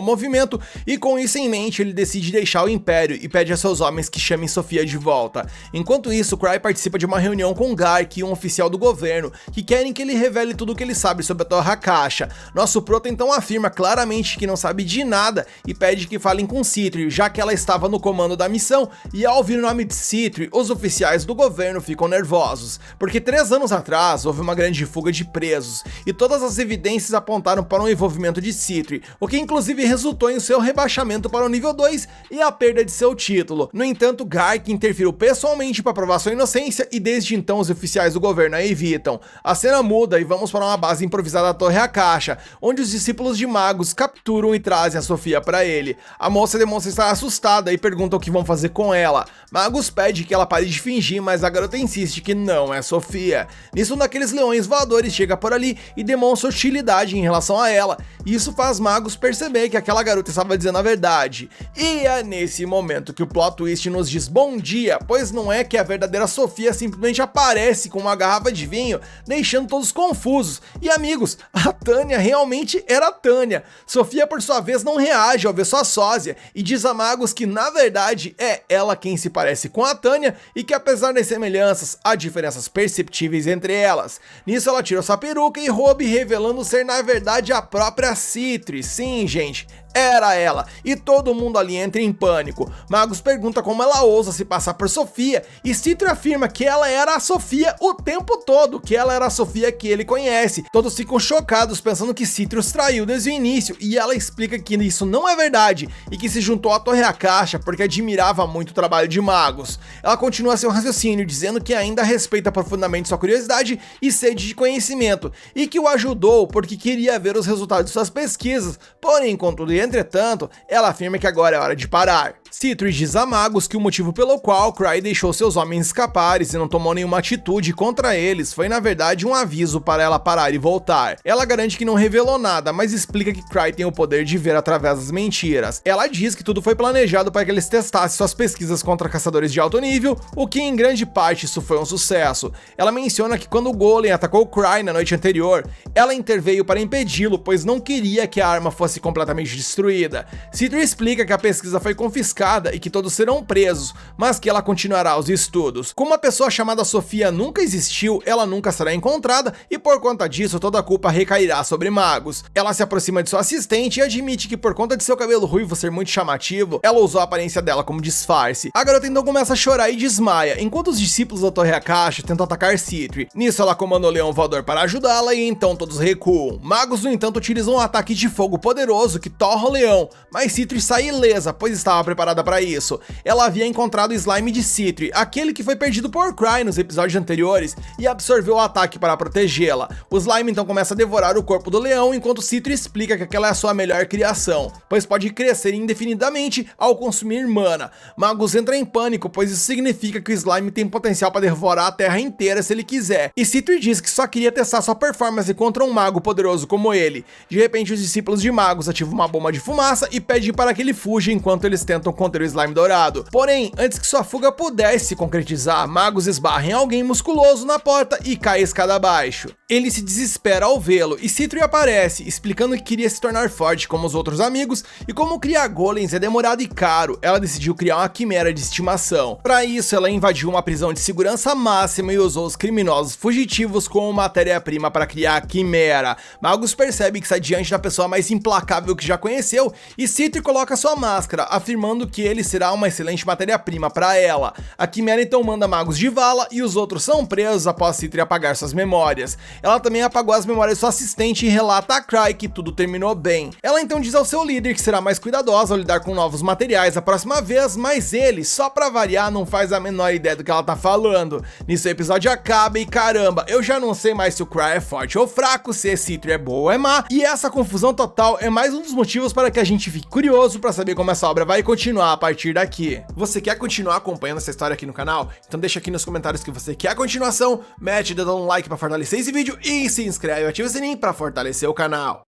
movimento, e com isso em mente ele decide deixar o Império e pede a seus homens que chamem Sofia de volta. Enquanto isso, Cry participa de uma reunião com Gark e um oficial do governo, que querem que ele revele tudo o que ele sabe sobre a Torre Akasha. Nosso prota então afirma claramente que não sabe de nada e pede que falem com Citri, já que ela estava no comando da missão, e ao ouvir o nome de Citri, os oficiais do governo ficam nervosos, porque 3 anos atrás houve uma grande fuga de presos, e todas as evidências apontaram para o envolvimento de Citri, o que inclusive resultou em seu rebaixamento para o nível 2 e a perda de seu título. No entanto, Gark interferiu pessoalmente para provar sua inocência e desde então os oficiais do governo a evitam. A cena muda e vamos para uma base improvisada da Torre Akasha, onde os discípulos de magos capturam e trazem a Sofia para ele. A moça demonstra estar assustada e pergunta o que vão fazer com ela. Magus pede que ela pare de fingir, mas a garota insiste que não é Sofia. Nisso, um daqueles leões voadores chega por ali e demonstra hostilidade em relação a ela. Isso faz Magus perceber que aquela garota estava dizendo a verdade. E é nesse momento que o plot twist nos diz bom dia, pois não é que a verdadeira Sofia simplesmente aparece com uma garrafa de vinho, deixando todos confusos. E amigos, a Tânia realmente era a Tânia. Sofia, por sua vez, não reage ao ver sua sósia e diz a Magus que na verdade é ela quem se parece com a Tânia e que apesar das semelhanças, há diferenças perceptíveis entre elas. Nisso ela tira sua peruca e rouba, revelando ser na verdade a própria Citri. Sim, gente, era ela, e todo mundo ali entra em pânico. Magus pergunta como ela ousa se passar por Sofia, e Citri afirma que ela era a Sofia o tempo todo, que ela era a Sofia que ele conhece. Todos ficam chocados pensando que Citri os traiu desde o início, e ela explica que isso não é verdade, e que se juntou à Torre Akasha porque admirava muito o trabalho de Magus. Ela continua seu raciocínio, dizendo que ainda respeita profundamente sua curiosidade e sede de conhecimento, e que o ajudou porque queria ver os resultados de suas pesquisas, porém, contudo e entretanto, ela afirma que agora é hora de parar. Citri diz a Magus que o motivo pelo qual Cry deixou seus homens escapares e não tomou nenhuma atitude contra eles foi na verdade um aviso para ela parar e voltar. Ela garante que não revelou nada, mas explica que Cry tem o poder de ver através das mentiras. Ela diz que tudo foi planejado para que eles testassem suas pesquisas contra caçadores de alto nível, o que em grande parte isso foi um sucesso. Ela menciona que quando o Golem atacou Cry na noite anterior, ela interveio para impedi-lo, pois não queria que a arma fosse completamente destruída. Citri explica que a pesquisa foi confiscada e que todos serão presos, mas que ela continuará os estudos. Como uma pessoa chamada Sofia nunca existiu, ela nunca será encontrada e por conta disso toda a culpa recairá sobre Magus. Ela se aproxima de sua assistente e admite que por conta de seu cabelo ruivo ser muito chamativo, ela usou a aparência dela como disfarce. A garota então começa a chorar e desmaia, enquanto os discípulos da Torre Akasha tentam atacar Citri. Nisso ela comanda o Leão Voador para ajudá-la e então todos recuam. Magus no entanto utiliza um ataque de fogo poderoso que torra o leão, mas Citri sai ilesa, pois estava preparada para isso. Ela havia encontrado o slime de Citri, aquele que foi perdido por Cry nos episódios anteriores, e absorveu o ataque para protegê-la. O slime então começa a devorar o corpo do leão, enquanto Citri explica que aquela é a sua melhor criação, pois pode crescer indefinidamente ao consumir mana. Magus entra em pânico, pois isso significa que o slime tem potencial para devorar a terra inteira se ele quiser, e Citri diz que só queria testar sua performance contra um mago poderoso como ele. De repente os discípulos de Magus ativam uma bomba de fumaça e pedem para que ele fuja enquanto eles tentam conter o slime dourado. Porém, antes que sua fuga pudesse se concretizar, Magus esbarra em alguém musculoso na porta e cai a escada abaixo. Ele se desespera ao vê-lo e Citri aparece, explicando que queria se tornar forte como os outros amigos e como criar golems é demorado e caro, ela decidiu criar uma quimera de estimação. Para isso, ela invadiu uma prisão de segurança máxima e usou os criminosos fugitivos como matéria-prima para criar a quimera. Magus percebe que está diante da pessoa mais implacável que já conheceu e Citri coloca sua máscara, afirmando que ele será uma excelente matéria-prima para ela. A quimera então manda Magus de vala e os outros são presos após Citri apagar suas memórias. Ela também apagou as memórias de sua assistente e relata a Cry que tudo terminou bem. Ela então diz ao seu líder que será mais cuidadosa ao lidar com novos materiais a próxima vez, mas ele, só pra variar, não faz a menor ideia do que ela tá falando. Nisso o episódio acaba e caramba, eu já não sei mais se o Cry é forte ou fraco, se a Citri é boa ou é má, e essa confusão total é mais um dos motivos para que a gente fique curioso para saber como essa obra vai continuar a partir daqui. Você quer continuar acompanhando essa história aqui no canal? Então deixa aqui nos comentários que você quer a continuação, mete o dedo no like para fortalecer esse vídeo e se inscreve e ativa o sininho para fortalecer o canal.